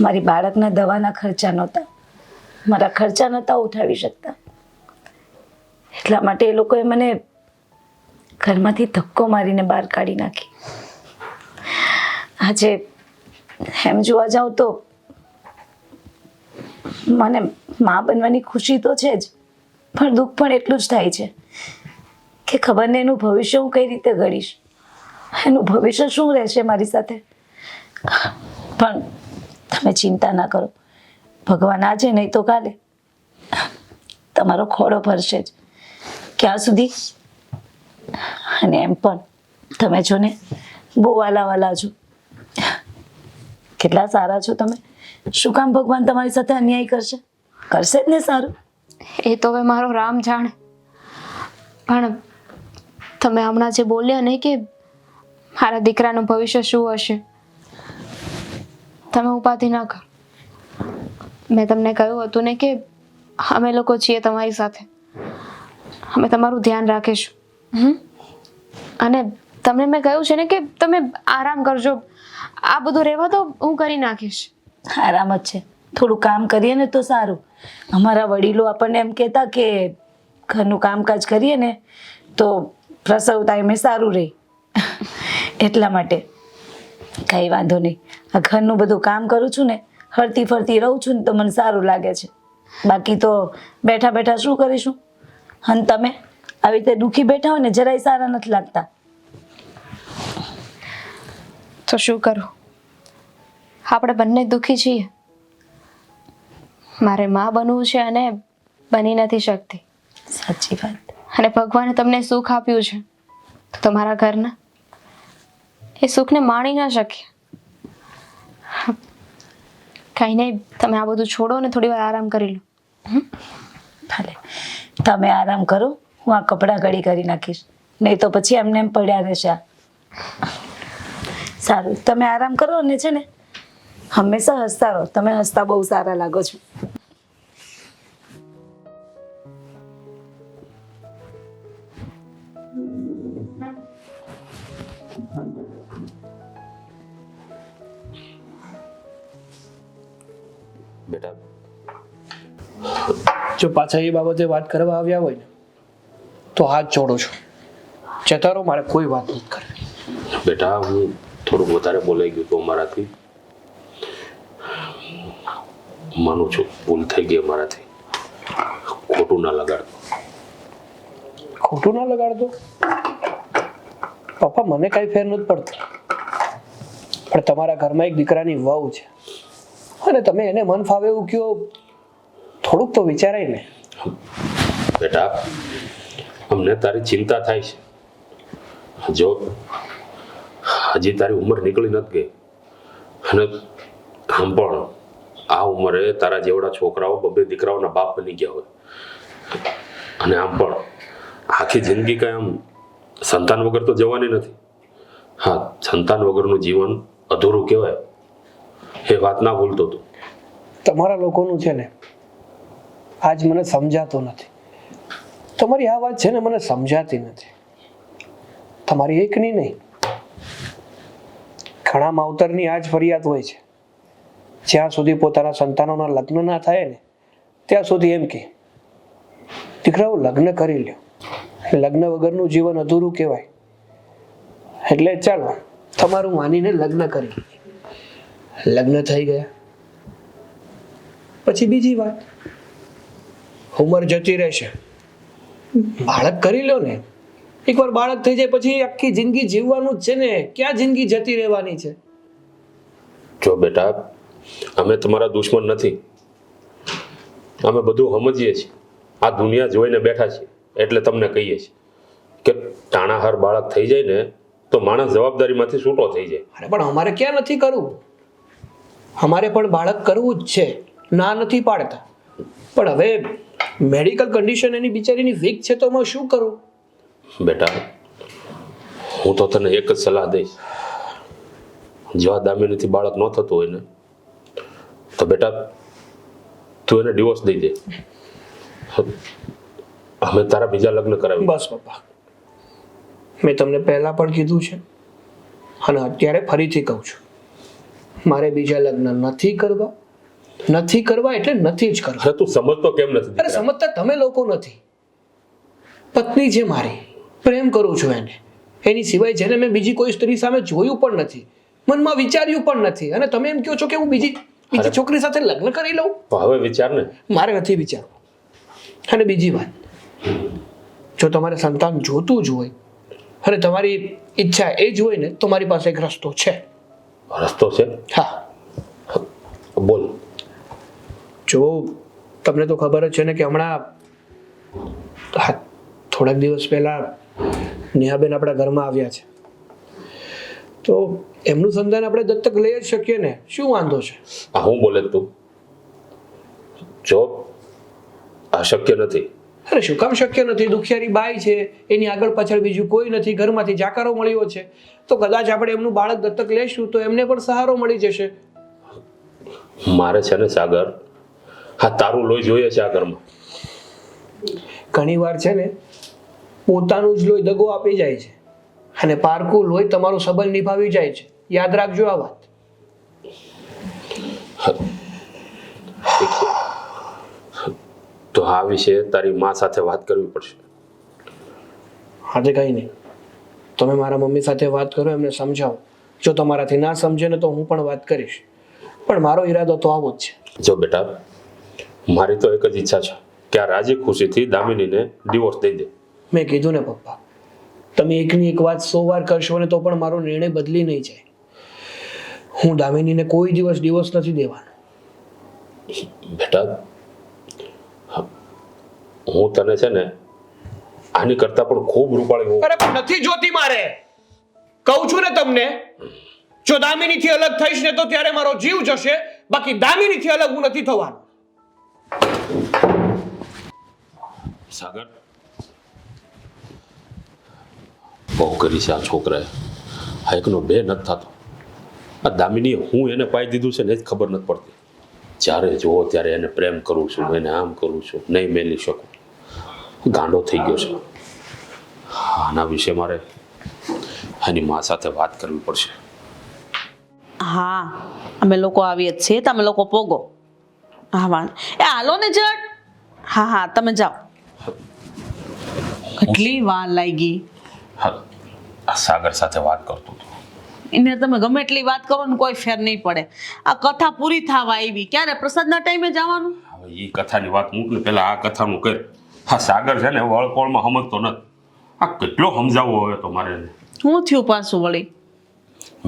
B: મારી બાળકના દવાના ખર્ચા નહોતા, મારા ખર્ચા નહોતા ઉઠાવી શકતા. એટલા માટે એ લોકોએ મને ઘરમાંથી ધક્કો મારીને બહાર કાઢી નાખી. આજે એમ જોવા જાઉં તો મને મા બનવાની ખુશી તો છે જ, પણ દુઃખ પણ એટલું જ થાય છે કે ખબર નહીં એનું ભવિષ્ય હું કઈ રીતે ઘડીશ, એનું ભવિષ્ય શું રહેશે મારી સાથે. પણ તમે ચિંતા ના કરો, ભગવાન આજે નહીં તો કાલે તમારો ખોળો ભરશે જ. ક્યાં સુધી? અને એમ પણ તમે જો ને બહુ વાલા છો, કેટલા સારા છો તમે. શું કામ ભગવાન તમારી સાથે અન્યાય કરશે? કરશે જ ને સારું.
A: એ તો હવે મારો રામ જાણે. પણ તમે હમણાં જે બોલ્યા ને કે મારા દીકરાનું ભવિષ્ય શું હશે, તમે ઉપાધિ ના કરો. મેં તમને કહ્યું હતું ને કે અમે લોકો છીએ તમારી સાથે, અમે તમારું ધ્યાન રાખીશું. અને તમને મેં કહ્યું છે ને કે તમે આરામ કરજો, આ બધું રહેવા તો હું કરી નાખીશ.
B: આરામ જ છે, થોડું કામ કરીએ ને તો સારું. અમારા વડીલો આપણને એમ કહેતા કે ઘરનું કામકાજ કરીએ ને તો પ્રસવ ટાઈમે સારું રહે. એટલા માટે કંઈ વાંધો નહીં, આ ઘરનું બધું કામ કરું છું ને, હરતી ફરતી રહું છું ને તો મને સારું લાગે છે. બાકી તો બેઠા બેઠા શું કરીશું? અને તમે આવી રીતે દુઃખી બેઠા હોય ને જરાય સારા નથી લાગતા.
A: તો શું કરું, આપણે બંને દુઃખી છીએ. મારે માં બનવું છે અને બની નથી શકતી.
B: સાચી વાત.
A: અને ભગવાને તમને સુખ આપ્યું છે તો તમારા ઘરના એ સુખને માણી ના શક્યા. કાંઈ નહીં, તમે આ બધું છોડો ને થોડી વાર આરામ કરી લો.
B: ભલે તમે આરામ કરો, હું આ કપડાં ઘડી કરી નાખીશ, નહીં તો પછી એમને એમ પડ્યા રહેશે. સારું, તમે આરામ કરો અને છે ને હંમેશા હસતા રહો. તમે હસતા બહુ સારા લાગો છો.
E: બેટા
C: જો પાછા એ બાબતે વાત કરવા આવ્યા હોય ને તો હાથ જોડો છો, જતા રહો, મારે કોઈ વાત નથી કરવી.
E: બેટા હું થોડુંક વધારે બોલાઈ ગયું તો મારાથી, માનું છું ભૂલ થઈ ગઈ મારાથી. ખોટું ના લગાડતો.
C: ખોટું ના લગાડતો પપ્પા, મને કાંઈ ફેર નથી પડતો, પણ તમારા ઘરમાં એક દીકરાની વહુ છે અને તમે એને મન ફાવે એવું કયો, થોડુંક તો વિચારાય ને.
E: બેટા અમને તારી ચિંતા થાય છે. જો હજી તારી ઉંમર નીકળી નથી ગઈ અને આમ પણ આ ઉંમરે તારા જેવડા છોકરાઓ બબે દીકરાઓના બાપ બની ગયા હોય અને આમ પણ આખી જિંદગી કાંઈ આમ સંતાન વગર તો જવાની નથી. હા, સંતાન વગરનું જીવન અધૂરું કહેવાય, એ વાત ના ભૂલતો તું.
C: તમારા લોકોનું છે ને આજ મને સમજાતું નથી. તમારી આ વાત છે ને મને સમજાતી નથી. તમારી એકની નહીં, ઘણા માવતરની આ જ ફરિયાદ હોય છે. જ્યાં સુધી પોતાના સંતાનોના લગ્ન ના થાય ને ત્યાં સુધી એમ કે દીકરાઓ લગ્ન કરી લ્યો, લગ્ન વગરનું જીવન અધૂરું કહેવાય. એટલે ચાલો તમારું માનીને લગ્ન કરી, લગ્ન થઈ ગયા પછી બીજી વાત, ઉંમર જતી રહેશે, બાળક કરી લો ને. એકવાર બાળક થઈ જાય પછી આખી જિંદગી જીવવાનું જ છે ને, ક્યાં જિંદગી જતી રહેવાની છે?
E: જો બેટા અમે તમારા દુશ્મન નથી, અમે બધું સમજીએ છીએ, આ દુનિયા જોઈને બેઠા છીએ એટલે તમને કહીએ છીએ કે ટાણાહાર બાળક થઈ જાય ને તો માણસ જવાબદારીમાંથી છૂટો થઈ જાય.
C: અરે પણ અમારે ક્યાં નથી કરવું, અમારે પણ બાળક કરવું જ છે, ના નથી પાડતા. પણ હવે મેડિકલ કન્ડિશન એની બિચારીની વીક છે તો હું શું કરું?
E: બેટા હું તો તને એક જ સલાહ દઈશ, જો આ દામિનીથી બાળક ન થતું હોય ને તો બેટા તું એને ડિવોર્સ દઈ દે, અમે તારા બીજા લગ્ન કરાવી.
C: બસ પપ્પા, મેં તમને પહેલા પણ કીધું છે અને અત્યારે ફરીથી કહું છું, મારે બીજા લગ્ન નથી કરવા એટલે નથી જ કરવા.
E: અરે તું સમજતો કેમ નથી
C: અરે
E: દીકરા?
C: સમજતા તમે લોકો નથી. પત્ની છે મારી, પ્રેમ કરું છું એને, એની સિવાય જેને મેં બીજી કોઈ સ્ત્રી સામે જોયું પણ નથી, મનમાં વિચાર્યું પણ નથી, અને તમે એમ કહો છો કે હું બીજી છોકરી સાથે લગ્ન કરી લઉં?
E: તો હવે વિચાર ને.
C: મારે નથી વિચારવું. અને બીજી વાત, જો તમારે સંતાન જોતું જ હોય અને તમારી ઈચ્છા એ જ હોય ને, તો મારી પાસે એક રસ્તો છે.
E: રસ્તો છે?
C: હા,
E: બોલ.
C: જો તમને તો ખબર જ છે ને કે હમણાં થોડાક દિવસ પહેલા નેહાબેન આપણા ઘરમાં આવ્યા છે, તો એમનું સંતાન આપણે દત્તક લઈ જ શકીએ ને, શું વાંધો છે?
E: આ હું બોલે તું? જો આ શક્ય નથી.
C: અરે શું કામ શક્ય નથી? દુખિયારી બાઈ છે, એની આગળ પાછળ બીજું કોઈ નથી, ઘરમાંથી જાકારો મળ્યો છે, તો કદાચ આપણે એમનું બાળક દત્તક લેશું તો એમને પણ સહારો મળી જશે.
E: મારે છે ને સાગર, હા તારું લોહી જોઈએ છે આ ઘરમાં.
C: ઘણી વાર છે ને પોતાનું જ લોહી દગો આપી જાય છે, અને પારકું લોહી તમારો સંબંધ નિભાવી જાય છે. યાદ રાખજો આ વાત.
E: તો આ વિશે તારી માં સાથે વાત કરવી પડશે.
C: આજે કંઈ નહીં, તમે મારા મમ્મી સાથે વાત કરો, એમને સમજાવો. જો તમારાથી ના સમજે ને તો હું પણ વાત કરીશ, પણ મારો ઈરાદો તો આવો જ છે.
E: જો બેટા, મારી તો એક જ ઈચ્છા છે કે આ રાજી ખુશીથી દામિનીને ડિવોર્સ દઈ દે.
C: મેં કીધું ને પપ્પા, તમે એકની એક વાત 100 વાર કરશો ને તો પણ મારો નિર્ણય બદલી નહીં જાય. હું દામિનીને કોઈ દિવસ ડિવોર્સ નથી દેવાનો.
E: બેટા, હું તને છે ને આની કરતા પણ ખૂબ રૂપાળી હોઉં.
C: અરે પણ નથી જોતી મારે, કહું છું ને તમને. જો દામિનીથી અલગ થઈશ ને તો ત્યારે મારો જીવ જશે, બાકી દામિનીથી અલગ હું નથી થવાનો.
E: સાગર, બહુ કરી છે આ છોકરાએ. આ એકનો બે નથી થતો. આ દામિનીએ હું એને પાઈ દીધું છે ને એ જ ખબર નથી પડતી. જ્યારે જોવો ત્યારે એને પ્રેમ કરું છું, એને આમ કરું છું, નહીં મેલી શકું. ગાંડો થઈ ગયો છે. આના વિશે મારે એની મા સાથે વાત કરવી પડશે.
D: હા, અમે લોકો આવીએ જ છીએ, તમે લોકો પોગો. હા વાંધો એ હાલો ને જટ. હા હા તમે જાઓ. કેટલી વાર લાગી.
E: હા, આ સાગર સાથે વાત કરતો હતો.
D: એને તમે ગમે એટલી વાત કરો ને કોઈ ફેર નહીં પડે. આ કથા પૂરી થવા આવી, ક્યારે પ્રસાદના ટાઈમે જવાનું?
E: હવે એ કથાની વાત મૂક ને, પહેલા આ કથાનું કર. હા, સાગર છે ને વળકોળમાં સમજતો નથી. આ કેટલો સમજાવવો હવે તો મારે એને.
D: શું થયું પાછું વળી?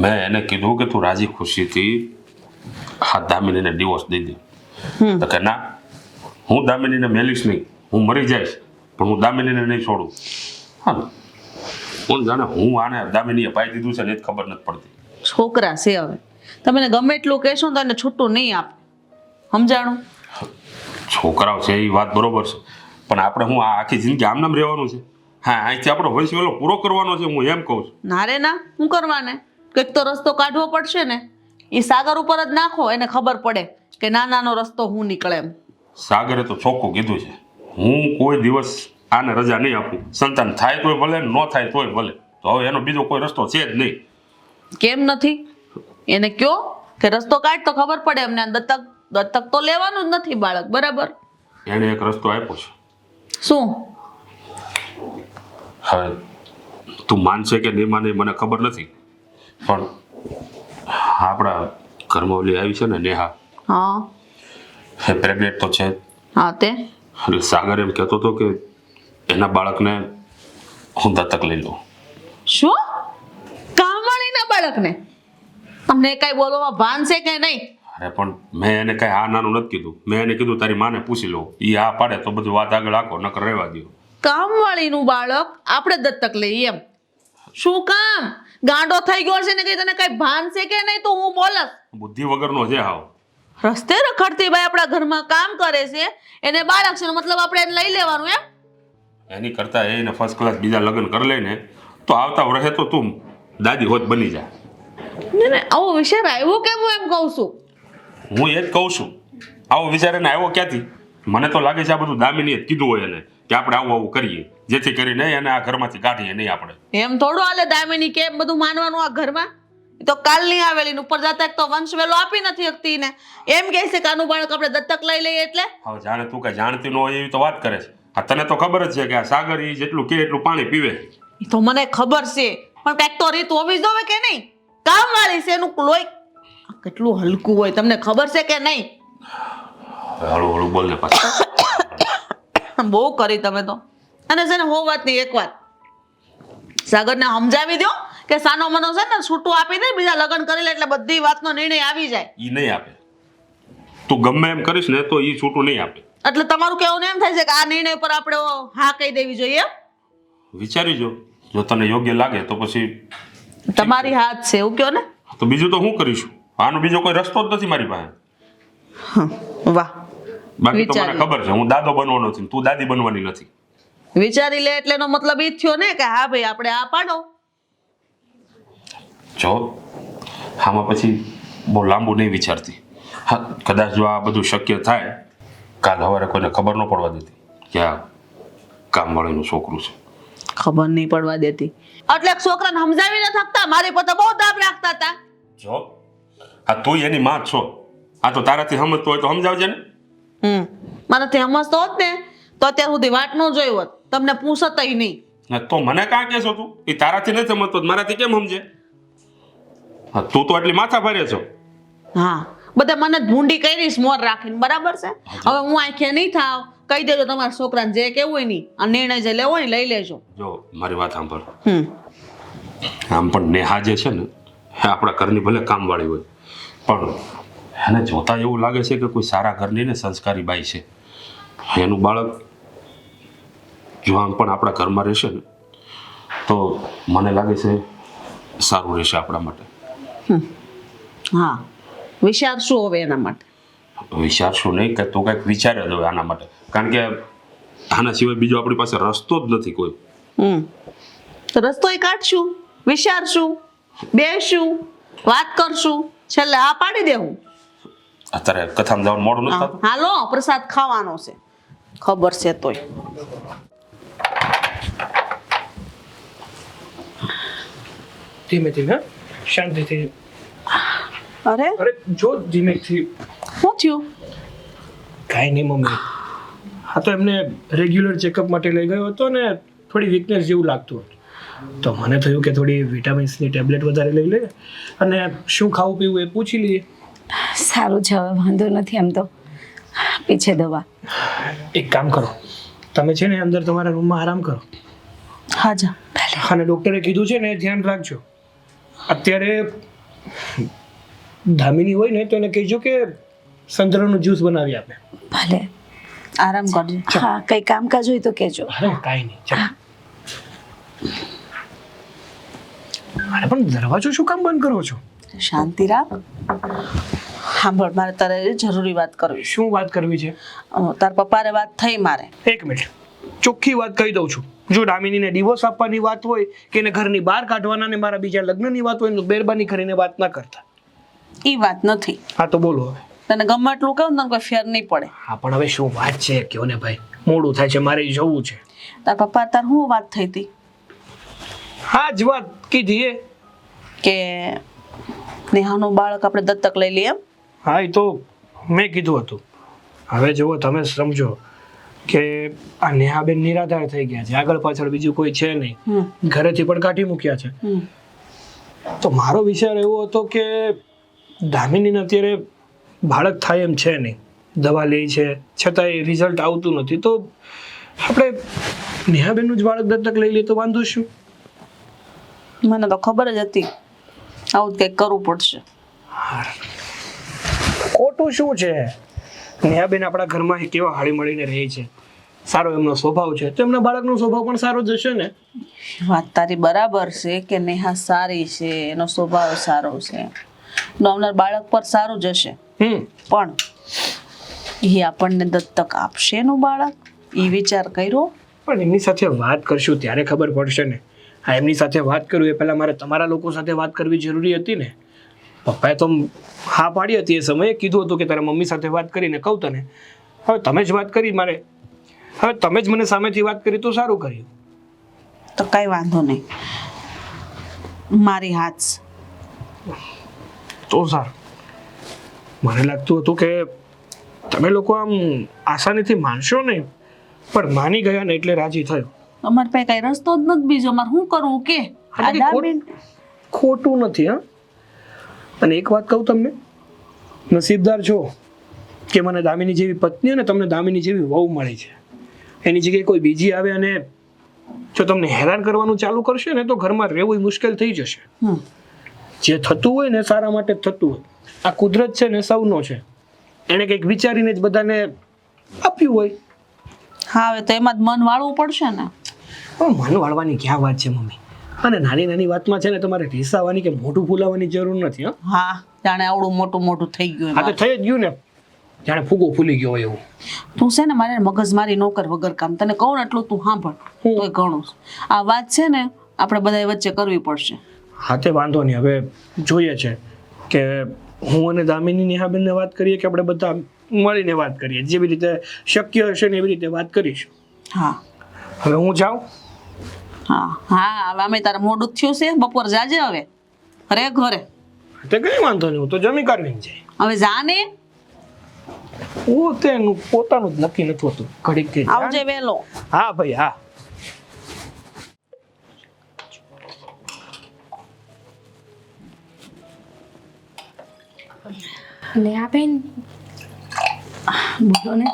E: મેં એને કીધું કે તું રાજી ખુશીથી હા દામિનીને ડિવોર્સ દઈ દે. તો કે ના, હું દામિનીને મેલીશ નહીં, હું મરી જઈશ પણ હું દામિનીને નહીં છોડું. હા, કોણ જાણે હું આને દામિનીએ પાઈ દીધું છે ને એ જ ખબર નથી પડતી.
D: છોકરા છે હવે, તમે એને ગમે એટલું કહેશો ને તો એને છૂટું નહીં આપે. સમજાણું?
E: છોકરાઓ છે એ વાત બરોબર છે, પણ આપણે હું આ આખી જિંદગી આમનામ રહેવાનું છે? હા, અહીંથી આપણો વંશ વેલો પૂરો કરવાનો છે, હું એમ કહું છું.
D: ના રે ના, શું કરવાને? કંઈક તો રસ્તો કાઢવો પડશે ને. એ સાગર ઉપર જ નાખો, એને ખબર પડે કે નાનાનો રસ્તો હું નીકળે એમ.
E: સાગરે તો ચોખ્ખું કીધું છે, હું કોઈ દિવસ આને રજા નહીં આપું. સંતાન થાય તોય ભલે, ન થાય તોય ભલે. તો હવે એનો બીજો કોઈ રસ્તો છે જ નહીં.
D: કેમ નથી? એને કયો કે રસ્તો કાઢ તો ખબર પડે એમને. દત્તક તો લેવાનું જ નથી બાળક, બરાબર?
E: એણે એક રસ્તો આપ્યો છે.
D: શું?
E: હવે તું માનશે કે નહીં માને મને ખબર નથી, પણ આપણા ઘરમાં ઓલી આવી છે ને નેહા,
D: હા
E: એ પ્રેગ્નેન્ટ તો છે જ.
D: હા તે
E: એટલે સાગર એમ કહેતો હતો કે એના બાળકને હું દત્તક લઈ લઉં.
D: શું? કામવાળીના બાળકને? અમને કઈ બોલવામાં ભાન છે કે નહીં?
E: અરે પણ મેં એને કઈ આ નાનું નથી કીધું. મેં એને કીધું તારી માને પૂછી લો, એ આ પાડે તો બધું વાત આગળ આખો, નકર રહેવા દો.
D: કામવાળીનું બાળક આપણે દત્તક લઈએ એમ? શું કામ? ગાંડો થઈ ગયો છે ને કઈ તને કઈ ભાન છે કે નહીં? તો હું બોલસ.
E: બુદ્ધિ વગરનો છે હાવ.
D: રસ્તે રખડતી ભાઈ આપણા ઘરમાં કામ કરે છે, એને બાળક છે મતલબ આપણે એને લઈ લેવાનું એમ?
E: એની કરતા એને ફર્સ્ટ ક્લાસ બીજા લગ્ન કરી લઈને તો આવતા વર્ષે તો તું દાદી હોત બની જા.
D: ને આવો વિચાર આવ્યો કેમ? હું એમ કહું છું.
E: હું એ જ કહું છું, આવો વિચાર એને આવ્યો ક્યાંથી? મને તો લાગે છે આ બધું દામિનીએ જ કીધું હોય એને કે આપણે આવું આવું કરીએ, જેથી કરીને એને આ ઘરમાંથી કાઢીએ નહીં આપણે.
D: એમ થોડું હાલે દામિની કે એમ બધું માનવાનું આ ઘરમાં? ઈ તો કાલની આવેલી ને ઉપર જતા એક તો વંશ વેલો આપી નથી શકતી ને એમ કહે છે કે આનું બાળક આપણે દત્તક લઈ લઈએ એટલે
E: હવે જાણે તું કઈ જાણતી ન હોય એવી તો વાત કરે છે. આ તને તો ખબર જ છે કે આ સાગર ઈ જેટલું કે એટલું પાણી પીવે.
D: ઈ તો મને ખબર છે પણ કઈક તો રીત હોવી જ જોવે કે નહીં કામ વાળી છે એનું લોહી આ કેટલું હલકું હોય તમને ખબર છે કે નહીં
E: હળુ હળુ બોલ ને પાછું.
D: બહુ કરી તમે તો અને છે ને હો વાત નહીં એક વાત સાગરને સમજાવી દો કે સાનો મનો છે ને છૂટું આપી દે બીજા લગ્ન કરી લે એટલે બધી વાતનો નિર્ણય આવી જાય
E: ઈ નહીં આપે. તું ગમે એમ કરીશ ને તો ઈ છૂટું નહીં આપે.
D: એટલે તમારું કેવું એમ થાય છે કે આ નિર્ણય પર આપણે હા કહી દેવી જોઈએ
E: વિચારી જો તને યોગ્ય લાગે તો પછી
D: તમારી હાથ છે એવું કયો ને
E: તો બીજું તો હું કરીશું. આનો બીજો કોઈ રસ્તો જ નથી મારી પાસે.
D: વાહ
E: બાકી તો મને
D: વિચારી.
E: ખબર છે હું દાદો બનવાનો નથી, તું દાદી બનવાની નથી.
D: વિચારી લે એટલે એનો મતલબ એ જ થયો ને કે હા ભાઈ આપણે આ પાડો
E: જો આમાં પછી બહુ લાંબુ નહીં વિચારતી. હા કદાચ જો આ બધું શક્ય થાય કાલ સવારે કોઈને ખબર ન પડવા દેતી કે આ કામવાળીનું છોકરું છે.
D: ખબર નહીં પડવા દેતી એટલે છોકરાને સમજાવી ન થકતા મારી પર તો બહુ દાબ રાખતા હતા
E: જો આ તું એની માં જ છો, આ તો તારાથી સમજતો હોય તો સમજાવજે ને.
D: મારાથી સમજતો હોત ને તો અત્યાર સુધી વાટ ન જોઈ હોત તમને પૂછતય નહીં
E: ને તો મને કાં કહેશો તું? એ તારાથી નથી સમજતો તો મારાથી કેમ સમજે? હા તું તો એટલી માથા ભારે છો.
D: હા બધા મને જ ભૂંડી કરીશ મોર રાખીને બરાબર છે હવે હું આંખે નહીં થાવ કહી દેજો તમારા છોકરાને જે કેવું હોય નહીં આ નિર્ણય જે લેવો હોય ને લઈ લેજો
E: જો મારી વાત સાંભળ. આમ પણ નેહા જે છે ને એ આપણા ઘરની ભલે કામવાળી હોય પણ એને જોતા એવું લાગે છે કે કોઈ સારા ઘરની ને સંસ્કારી બાઈ છે. એનું બાળક જો આમ પણ આપણા ઘરમાં રહેશે ને તો મને લાગે છે સારું રહેશે આપણા માટે.
D: હા વિચાર શું હવે એના માટે
E: વિચારશું નહીં કે તું કંઈક વિચારે જ હવે આના માટે, કારણ કે આના સિવાય બીજો આપણી પાસે રસ્તો જ નથી કોઈ.
D: તો રસ્તો એ કાઢશું વિચારશું બેસશું વાત કરશું છેલ્લે આ પાડી દેવું
E: અત્યારે કથામાં જવાનું મોડું નથી થતું.
D: હાલો પ્રસાદ ખાવાનો છે ખબર છે તોય
C: ધીમે ધીમે શાંતિથી.
D: અરે
C: અરે જો ધીમેથી.
D: શું થયું
C: કાંઈ નહીં મમ્મી, હા તો એમને રેગ્યુલર ચેકઅપ માટે લઈ ગયો હતો ને થોડી વીકનેસ જેવું લાગતું હતું તો મને થયું કે થોડી વિટામિન્સની ટેબ્લેટ વધારે લઈ લે અને શું ખાવું પીવું એ પૂછી લઈએ.
B: સારું છે હવે વાંધો નથી એમ તો પીછે દવા.
C: એક કામ કરો, તમે છે ને અંદર તમારા રૂમમાં આરામ કરો
D: હા જા
C: અને ડૉક્ટરે કીધું છે ને ધ્યાન રાખજો. અત્યારે ધામીની હોય ને તો એને કહેજો કે સંતરાનું જ્યુસ બનાવી આપે.
B: ભલે
D: આરામ કરજો
B: હા કંઈ કામકાજ હોય તો કહેજો.
C: અરે કાંઈ નહીં ચાલો. અરે પણ દરવાજો શું કામ બંધ કરો છો?
D: શાંતિ રાખ સાંભળ મારે તારે જરૂરી વાત કરવી
C: શું વાત કરવી છે?
D: છે તાર પપ્પાને વાત થઈ મારે
C: એક મિનિટ, ચોખ્ખી વાત કહી દઉં છું. જો દામિનીને ડિવોર્સ આપવાની વાત હોય કે એને ઘરની બહાર કાઢવાના ને મારા બીજા લગ્નની વાત હોય તો મહેરબાની કરીને વાત ના કરતા.
D: એ વાત નથી
C: હા તો બોલો હવે.
D: તને ગમે એટલું કહું ને તને કોઈ ફેર નહીં પડે
C: હા પણ હવે શું વાત છે કયો ને ભાઈ, મોડું થાય છે મારે જવું છે.
D: તાર પપ્પા તાર શું વાત થઈ હતી
C: હા જ વાત કીધી એ.
D: કે નેહાનું બાળક આપણે દત્તક લઈ લઈએ એમ
C: હા એ તો મેં કીધું હતું. હવે જુઓ તમે સમજો કે આ નેહાબેન નિરાધાર થઈ ગયા છે, આગળ પાછળ બીજું કોઈ છે નહીં, ઘરેથી પણ કાઢી મૂક્યા છે. તો મારો વિચાર એવો હતો કે દામિનીને અત્યારે બાળક થાય એમ છે નહીં, દવા લે છે છતાંય રિઝલ્ટ આવતું નથી, તો આપણે નેહાબેનનું જ બાળક દત્તક લઈ લઈએ તો વાંધો શું?
D: મને તો ખબર જ હતી આવું કંઈક કરવું પડશે
C: ખોટું શું છે? નેહાબેન આપણા ઘરમાં કેવા હળી મળીને રહે છે, સારો એમનો સ્વભાવ છે તો એમના બાળકનો સ્વભાવ પણ સારો જ હશે ને.
D: વાત તારી બરાબર છે કે નેહા સારી છે એનો સ્વભાવ સારો છે નવનાર બાળક પર સારું જ હશે પણ એ આપણને દત્તક આપશે એનું બાળક એ વિચાર કર્યો
C: પણ એમની સાથે વાત કરશું ત્યારે ખબર પડશે ને. હા એમની સાથે વાત કરું એ પહેલાં મારે તમારા લોકો સાથે વાત કરવી જરૂરી હતી ને. પપ્પાએ તો હા પાડી હતી એ સમયે, કીધું હતું કે તારા મમ્મી સાથે વાત કરીને કહું તને. હવે તમે જ વાત કરી મારે, હવે તમે જ મને સામેથી વાત કરી તો સારું કર્યું.
D: તો કઈ વાંધો નહીં મારી હાથ
C: તો સારું. મને લાગતું હતું કે તમે લોકો આમ આસાનીથી માનશો નહીં, પણ માની ગયા ને એટલે રાજી થયો.
D: અમારે પાસે કઈ રસ્તો જ નથી બીજો. અમારે શું કરવું કે આ
C: એટલે
D: દામિન
C: ખોટું નથી હા. અને એક વાત કહું તમને, નસીબદાર છો કે મને દામિની જેવી પત્ની અને તમને દામિની જેવી વહુ મળી છે. એની જગ્યાએ કોઈ બીજી આવે અને જો તમને હેરાન કરવાનું ચાલુ કરશે ને તો ઘરમાં રહેવું મુશ્કેલ થઈ જશે. જે થતું હોય ને સારા માટે જ થતું હોય. આ કુદરત છે ને સૌનો છે, એને કંઈક વિચારીને જ બધાને આપ્યું હોય.
D: હા હવે તો એમાં જ મન વાળવું પડશે ને.
C: પણ મન વાળવાની ક્યાં વાત છે મમ્મી? અને નાની નાની વાતમાં છે ને તમારે રીસાવાની કે મોઢું ફૂલાવવાની જરૂર નથી.
D: હા જાણે આવડું મોટું મોટું થઈ ગયું
C: હા તો થઈ જ ગયું ને, જાણે ફૂગો ફૂલી ગયો હોય એવું.
D: તું છે ને મારે મગજમારી ન કર વગર કામ. તને કહું ને એટલું તું સાંભળ તોય ઘણું. આ વાત છે ને આપણે બધા વચ્ચે કરવી પડશે.
C: હા તે વાંધો નહીં. હવે જોઈએ છે કે હું અને દામિની નેહાબેનને વાત કરીએ કે આપણે બધા મળીને વાત કરીએ. જેવી રીતે શક્ય હશે ને એવી રીતે વાત કરીશું.
D: હા
C: હવે હું જાઉં.
D: હા હા હવે અમે તારે મોડું જ થયું છે. બપોર જાજે હવે અરે ઘરે.
C: તે કઈ વાંધો નહીં, હું તો જમી કાઢવીને જાય.
D: હવે જા ને
C: તેનું પોતાનું જ નક્કી નથી હોતું. ઘડીક કે
D: આવજે વહેલો.
C: હા ભાઈ હા.
A: નેહાબેન,
B: બોલો ને.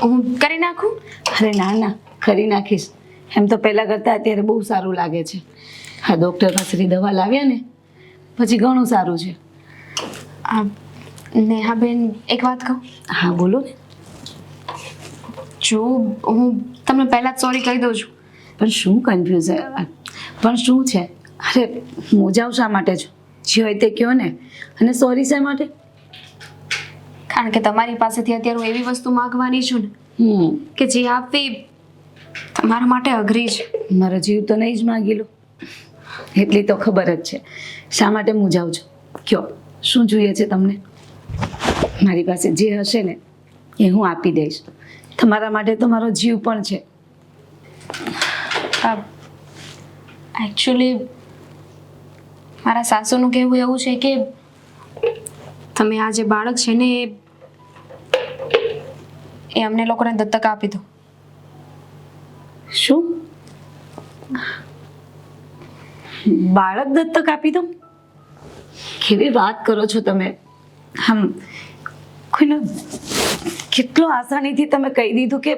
A: હું કરી નાખું?
B: અરે ના ના, કરી નાખીશ. એમ તો પહેલાં કરતાં અત્યારે બહુ સારું લાગે છે. હા ડૉક્ટર પાસેથી દવા લાવ્યા ને પછી ઘણું સારું છે.
A: નેહાબેન, એક વાત કહું?
B: હા બોલો ને.
A: જો હું તમને પહેલાં જ સોરી કહી દઉં છું.
B: પણ શું કન્ફ્યુઝ પણ શું છે? અરે મોજાવ શા માટે છો? જે હોય તે કહો ને. અને સોરી શા માટે?
A: કારણ કે તમારી પાસેથી અત્યારે હું એવી વસ્તુ માગવાની છું ને કે જે આપવી તમારા માટે અઘરી છે.
B: મારો જીવ તો નહીં જ માગી લો, એટલી તો ખબર જ છે. શા માટે મૂંઝાવ છો? કયો શું જોઈએ છે તમને? મારી પાસે જે હશે ને એ હું આપી દઈશ. તમારા માટે તો મારો જીવ પણ છે.
A: એકચ્યુઅલી મારા સાસુનું કહેવું એવું છે કે તમે આ જે બાળક છે ને એ અમને લોકોને દત્તક આપી દો.
B: શું? બાળક દત્તક આપી દો? કેવી વાત કરો છો તમે? આમ કોઈને કેટલો આસાનીથી તમે કહી દીધું કે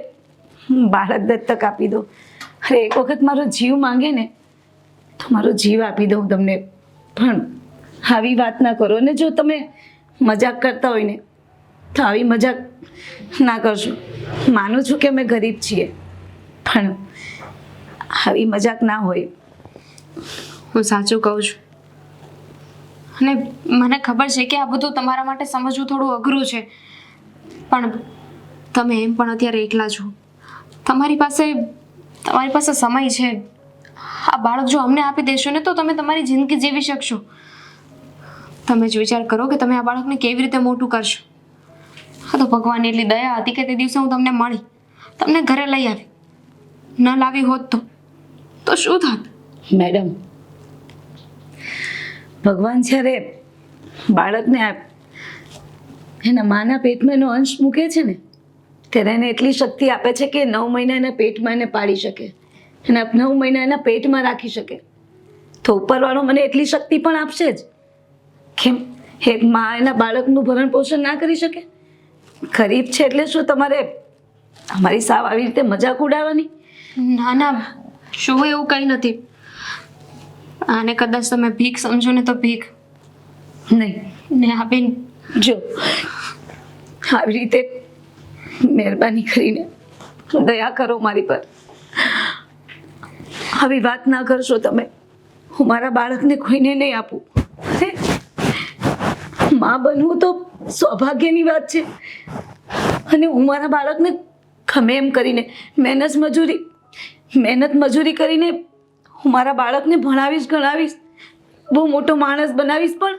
B: બાળક દત્તક આપી દો. અરે એક વખત મારો જીવ માંગે ને તો મારો જીવ આપી દઉં તમને. પણ આવી વાત ના કરો ને. જો તમે મજાક કરતા હોય ને તો આવી મજાક ના કરશો. માનું છું કે અમે ગરીબ છીએ, પણ આવી મજાક ના હોય.
A: હું સાચું કહું છું. અને મને ખબર છે કે આ બધું તમારા માટે સમજવું થોડું અઘરું છે, પણ તમે એમ પણ અત્યારે એકલા છો. તમારી પાસે સમય છે. આ બાળક જો અમને આપી દેશો ને તો તમે તમારી જિંદગી જીવી શકશો. તમે જ વિચાર કરો કે તમે આ બાળકને કેવી રીતે મોટું કરશો. હા તો ભગવાનની એટલી દયા હતી કે તે દિવસે હું તમને મળી, તમને ઘરે લઈ આવી. ન લાવી હોત તો શું થાત?
B: મેડમ, ભગવાન જ્યારે બાળકને એના માના પેટમાં એનો અંશ મૂકે છે ને ત્યારે એને એટલી શક્તિ આપે છે કે 9 મહિના એના પેટમાં એને પાડી શકે, અને 9 મહિના એના પેટમાં રાખી શકે. તો ઉપરવાળો મને એટલી શક્તિ પણ આપશે જ. કેમ એક મા એના બાળકનું ભરણ પોષણ ના કરી શકે? ગરીબ છે એટલે શું તમારે અમારી સાવ આવી રીતે મજાક ઉડાવવાની?
A: ના ના, શું એવું કંઈ નથી. આને કદાચ તમે ભીખ સમજો ને તો ભીખ
B: નહીં.
A: ને આ બેન,
B: જો આવી રીતે મહેરબાની કરીને દયા કરો મારી પર. આવી વાત ના કરશો તમે. હું મારા બાળકને કોઈને નહીં આપું. અરે માં બનવું તો સૌભાગ્યની વાત છે, અને હું મારા બાળકને ગમે એમ કરીને મહેનત મજૂરી કરીને હું મારા બાળકને ભણાવીશ, ગણાવીશ, બહુ મોટો માણસ બનાવીશ, પણ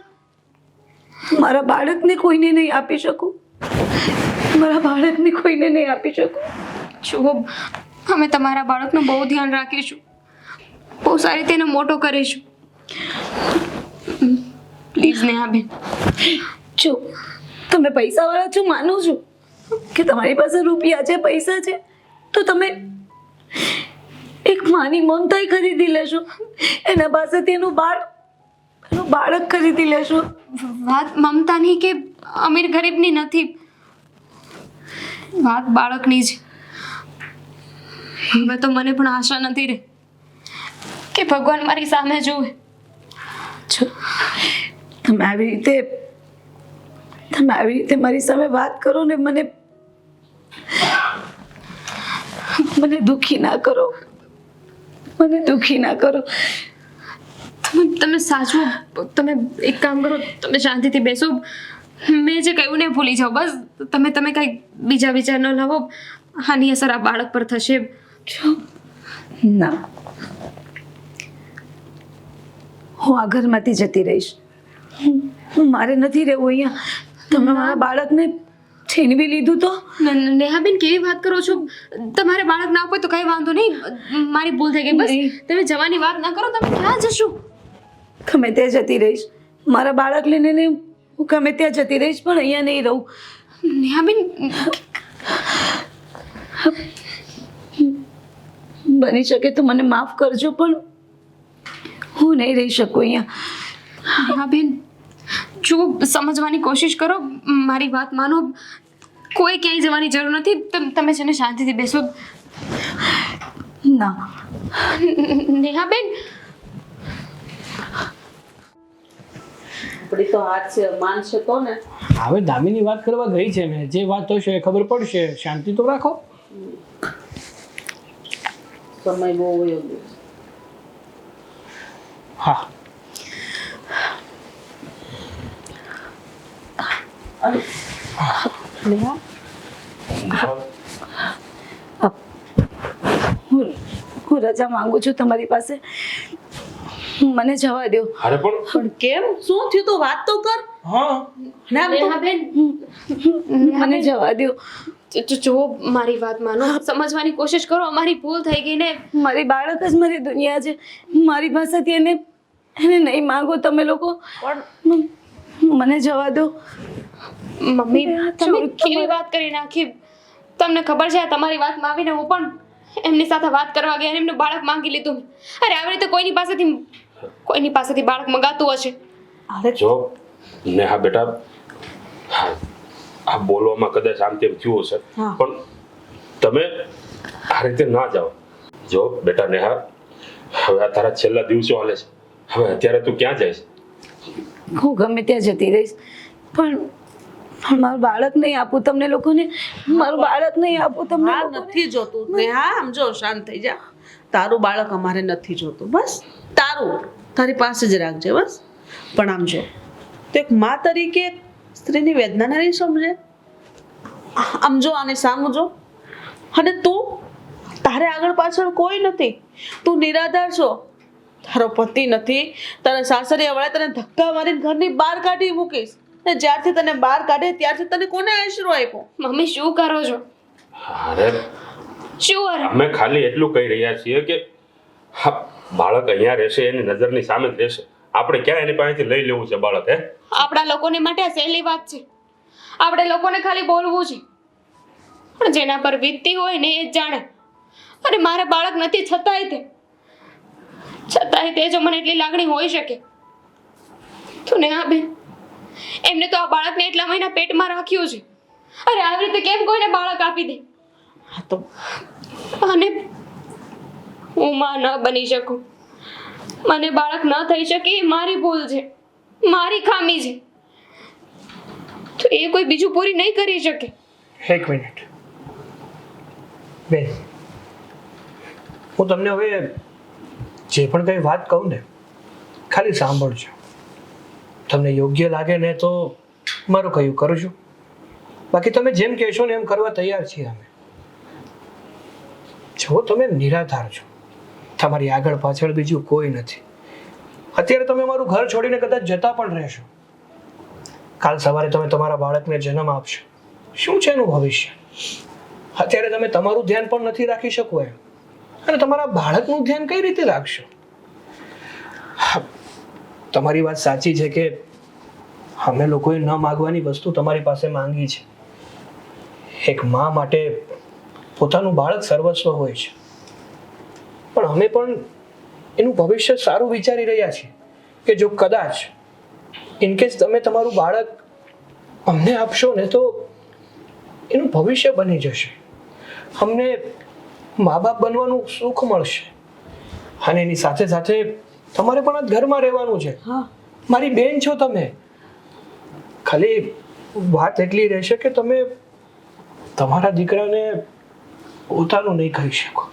B: મારા બાળકને કોઈને નહીં આપી શકું. મારા બાળકને કોઈને નહીં આપી શકું.
A: જુઓ, અમે તમારા બાળકનું બહુ ધ્યાન રાખીશું, બહુ સારી રીતે એને મોટો કરીશું. પ્લીઝ નેહાબેન.
B: જો તમે પૈસાવાળા છો, માનું છું કે તમારી પાસે રૂપિયા છે, પૈસા છે, તો તમે એક માની મમતાઈ ખરીદી લેશો, એના પાસેથી એનું બાળક ખરીદી લેશો.
A: વાત મમતાની કે અમીર ગરીબની નથી, વાત બાળકની જ. હવે તો મને પણ આશા નથી રહી કે ભગવાન મારી સામે જુએ.
B: જો તમે આવી રીતે મારી સામે વાત કરો ને, મને દુખી ના કરો, મને દુખી ના કરો.
A: તમે સાચું, તમે એક કામ કરો, તમે શાંતિથી બેસો. મેં જે કહ્યું ને ભૂલી જાઓ બસ. તમે કંઈ બીજા વિચાર ન લાવો. આની અસર આ બાળક પર થશે.
B: ના, હું આ ઘરમાંથી જતી રહીશ. મારે નથી રહેવું અહીંયા. તમે મારા બાળકને છીનવી લીધું તો?
A: નેહાબેન, કેવી વાત કરો છો? તમારે બાળક ના હોય તો કઈ વાંધો નહીં, મારી ભૂલ થઈ ગઈ. બસ તમે જવાની વાત ના કરો. તમે ક્યાં જશો?
B: ગમે ત્યાં જતી રહીશ. મારા બાળક લઈને હું ગમે ત્યાં જતી રહીશ, પણ અહીંયા નહીં રહું.
A: નેહાબેન,
B: બની શકે તો મને માફ કરજો, પણ હું નહીં રહી શકું અહીંયા.
A: નેહાબેન, જો સમજવાની કોશિશ કરો, મારી વાત માનો. કોઈ ક્યાંય જવાની જરૂર નથી. તમે છે ને શાંતિથી બેસો.
B: ના,
A: નેહાબેન,
D: આપણી તો હાથ છે, માનશે તો ને.
C: હવે દામિની વાત કરવા ગઈ છે ને, જે વાત હશે એ ખબર પડશે. શાંતિ તો રાખો.
D: સમય બહુ વયો ગયો.
C: હા,
B: હું રજા માંગુ છું તમારી પાસે. મને જવા દો.
E: અરે પણ
D: પણ કેમ? શું થયું? તો વાત તો કર.
C: હા,
D: ના તો
A: નેહાબેન,
B: મને જવા દો.
A: જો મારી વાત માનો, સમજવાની કોશિશ કરો. અમારી ભૂલ થઈ ગઈ ને.
B: મારી બાળક જ મારી દુનિયા છે. મારી પાસેથી એને નહીં માંગો તમે લોકો,
D: પણ
B: મને જવા દો.
A: મમ્મી, તમે
B: છોડ
A: કેવી વાત કરી નાખી. તમને ખબર છે તમારી વાતમાં આવીને હું પણ એમની સાથે વાત કરવા ગયા અને એમનું બાળક માંગી લીધું. અરે આવી રીતે કોઈની પાસેથી બાળક મંગાતું હશે?
D: અરે
E: જો નેહા બેટા, આ બોલવામાં કદાચ આમ તેમ થયું હશે,
D: હા.
E: પણ તમે આ રીતે ના જાઓ. જો બેટા નેહા, હવે આ તારા છેલ્લા દિવસો હાલે છે. હવે અત્યારે તું ક્યાં જાય છે?
B: હું ગમે ત્યાં જતી રહીશ, પણ મારું બાળક નહીં આપું તમને લોકોને. મારું બાળક નહીં આપું તમને
D: હા,
B: લોકોને.
D: નથી જોતું ને. હા, સમજો, શાંત થઈ જા. તારું બાળક અમારે નથી જોતું. બસ તારી પાસે જ રાખજે. બસ પણ આમ જો, તો એક મા તરીકે સ્ત્રીની વેદનાને નહીં સમજે. આમ જો, આને સામું જો. અને તું, તારે આગળ પાછળ કોઈ નથી. તું નિરાધાર છો. તારો પતિ નથી. તારા સાસરિયા વાળા તને ધક્કા મારીને ઘરની બહાર કાઢી મૂકીશ. ને જ્યારથી તને બહાર કાઢે ત્યારથી તને કોને આશરો આપ્યો?
A: મમ્મી, શું કરો છો?
E: અરે
A: શું? અરે
E: અમે ખાલી એટલું કહી રહ્યા છીએ કે હા, બાળક અહીંયા રહેશે, એની નજરની સામે જ રહેશે. આપણે ક્યાં એની પાસેથી લઈ લેવું છે બાળક? હે,
A: આપણા લોકોને માટે આ સહેલી વાત છે. આપણે લોકોને ખાલી બોલવું છે, પણ જેના પર વીતતી હોય ને એ જ જાણે. અને મારે બાળક નથી, છતાંય તે જો મને એટલી લાગણી હોઈ શકે તો નેહા બેન, એમને તો આ બાળકને એટલા મહિના પેટમાં રાખ્યું છે. અરે આવી રીતે કેમ કોઈને બાળક આપી દે?
D: હા તો
A: અને હું માં ન બની શકું, મને બાળક ન થઈ શકે, એ મારી ભૂલ છે, મારી ખામી છે. તો એ કોઈ બીજું પૂરી નહીં કરી શકે.
C: એક મિનિટ બેન, હું તમને હવે જે પણ કંઈ વાત કહું ને, ખાલી સાંભળજો. તમને યોગ્ય લાગે ને તો મારું કહ્યું કરજો, બાકી તમે જેમ કહેશો ને એમ કરવા તૈયાર છીએ અમે. જો તમે નિરાધાર છો, તમારી આગળ પાછળ બીજું કોઈ નથી. અત્યારે તમે મારું ઘર છોડીને કદાચ જતા પણ રહેશો. કાલ સવારે તમે તમારા બાળકને જન્મ આપશો, શું છે એનું ભવિષ્ય? અત્યારે તમે તમારું ધ્યાન પણ નથી રાખી શકો એમ, અને તમારા બાળકનું ધ્યાન કઈ રીતે રાખશો? તમારી વાત સાચી છે કે અમે લોકોએ ન માગવાની વસ્તુ તમારી પાસે માંગી છે. એક મા માટે પોતાનું બાળક સર્વસ્વ હોય છે, પણ અમે પણ એનું ભવિષ્ય સારું વિચારી રહ્યા છીએ કે જો કદાચ ઇનકેસ તમે તમારું બાળક અમને આપશો ને તો એનું ભવિષ્ય બની જશે. અમને મા બાપ બનવાનું સુખ મળશે અને એની સાથે સાથે તમારે પણ આ ઘરમાં રહેવાનું છે.
D: હા
C: મારી બેન છો તમે. ખાલી વાત એટલી રહેશે કે તમે તમારા દીકરાને પોતાનું નહીં કહી શકો,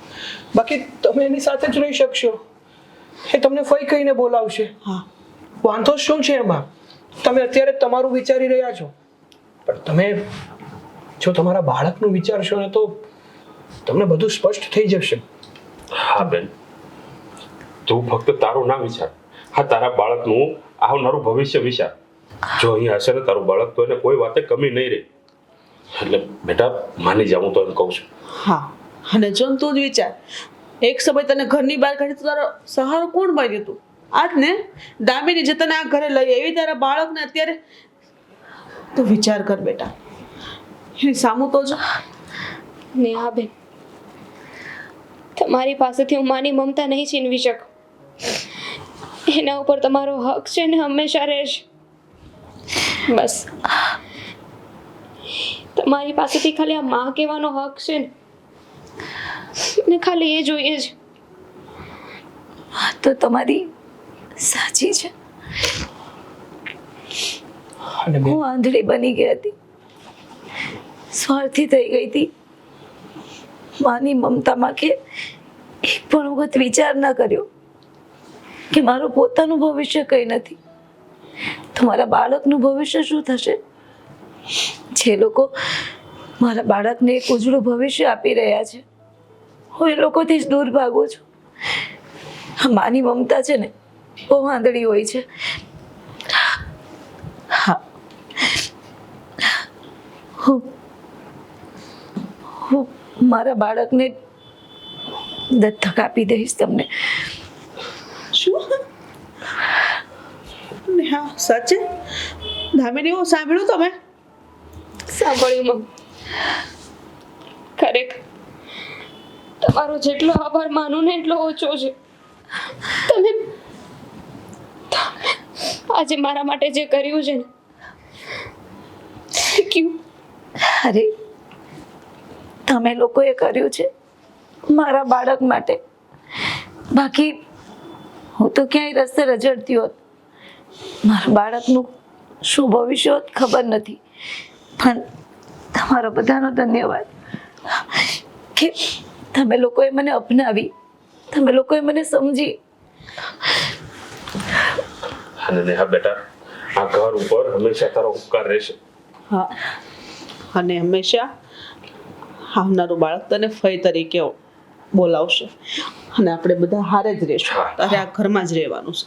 C: બાકી તમે એની સાથે જ રહી શકશો. એ તમને ફઈ કહીને બોલાવશે.
D: હા
C: વાંધો શું છે એમાં? તમે અત્યારે તમારું વિચારી રહ્યા છો, પણ તમે જો તમારા બાળકનું વિચારશો ને તો તમને બધું સ્પષ્ટ થઈ જશે.
E: હા બેન, તું ફક્ત તારું ના વિચાર, હા તારા બાળકનું આવનારું ભવિષ્ય વિચાર. જો અહીંયા હશે ને તારું બાળક તો એને કોઈ વાતે કમી નહીં રહે. એટલે બેટા માની જાઉં તો એમ કહું છું.
D: હા અને જો તું જ વિચાર, એક સમય તને ઘરની બહાર કાઢી તો તારો સહારો કોણ બન્યું તું? આજ ને દામિની જે તને આ ઘરે લઈ આવી તારા બાળકને અત્યારે તો વિચાર કર બેટા, એની સામું તો જો.
A: નેહા બેન, તમારી પાસેથી હું માની મમતા નહીં છીનવી શકું. એના ઉપર તમારો હક છે ને હંમેશા રહેશે. બસ તમારી પાસેથી ખાલી આ માં કહેવાનો હક છે ને ખાલી એ જોઈએ છે.
B: તો તમારી સાચી છે.
C: અને બેન,
B: હું આંધળી બની ગઈ હતી, સ્વાર્થી થઈ ગઈ હતી. માની મમતામાં કે એક પણ વખત વિચાર ન કર્યો કે મારું પોતાનું ભવિષ્ય કંઈ નથી તો મારા બાળકનું ભવિષ્ય શું થશે. જે લોકો મારા બાળકને એક ઉજળું ભવિષ્ય આપી રહ્યા છે, હું એ લોકોથી જ દૂર ભાગું છું. આ માની મમતા છે ને બહુ આંધળી હોય છે. હા, હું મારા બાળકને દત્તક આપી દઈશ તમને.
D: શું? હા સાચે દામિની, હું સાંભળ્યું તમે?
A: સાંભળ્યું મમ. ખરેખર તમારો જેટલો આભાર માનું ને એટલો ઓછો છે. તમે આજે મારા માટે જે કર્યું છે ને, થેન્ક યુ.
B: અરે તમે લોકોએ કર્યું છે મારા બાળક માટે, બાકી હું તો ક્યાંય રસ્તે રઝળતી હોત. મારા બાળકનું શું ભવિષ્ય હોત ખબર નથી, પણ તમારો બધાનો ધન્યવાદ કે તમે લોકોએ મને અપનાવી, તમે લોકોએ મને સમજી.
E: અને નેહા બેટા, આ ઘર ઉપર હંમેશા તારો ઉપકાર રહેશે.
D: હા અને હંમેશા આવનારું બાળક તને ફઈ તરીકે બોલાવશે અને આપણે બધા હારે જ રહેશું. તારે આ ઘરમાં જ રહેવાનું છે.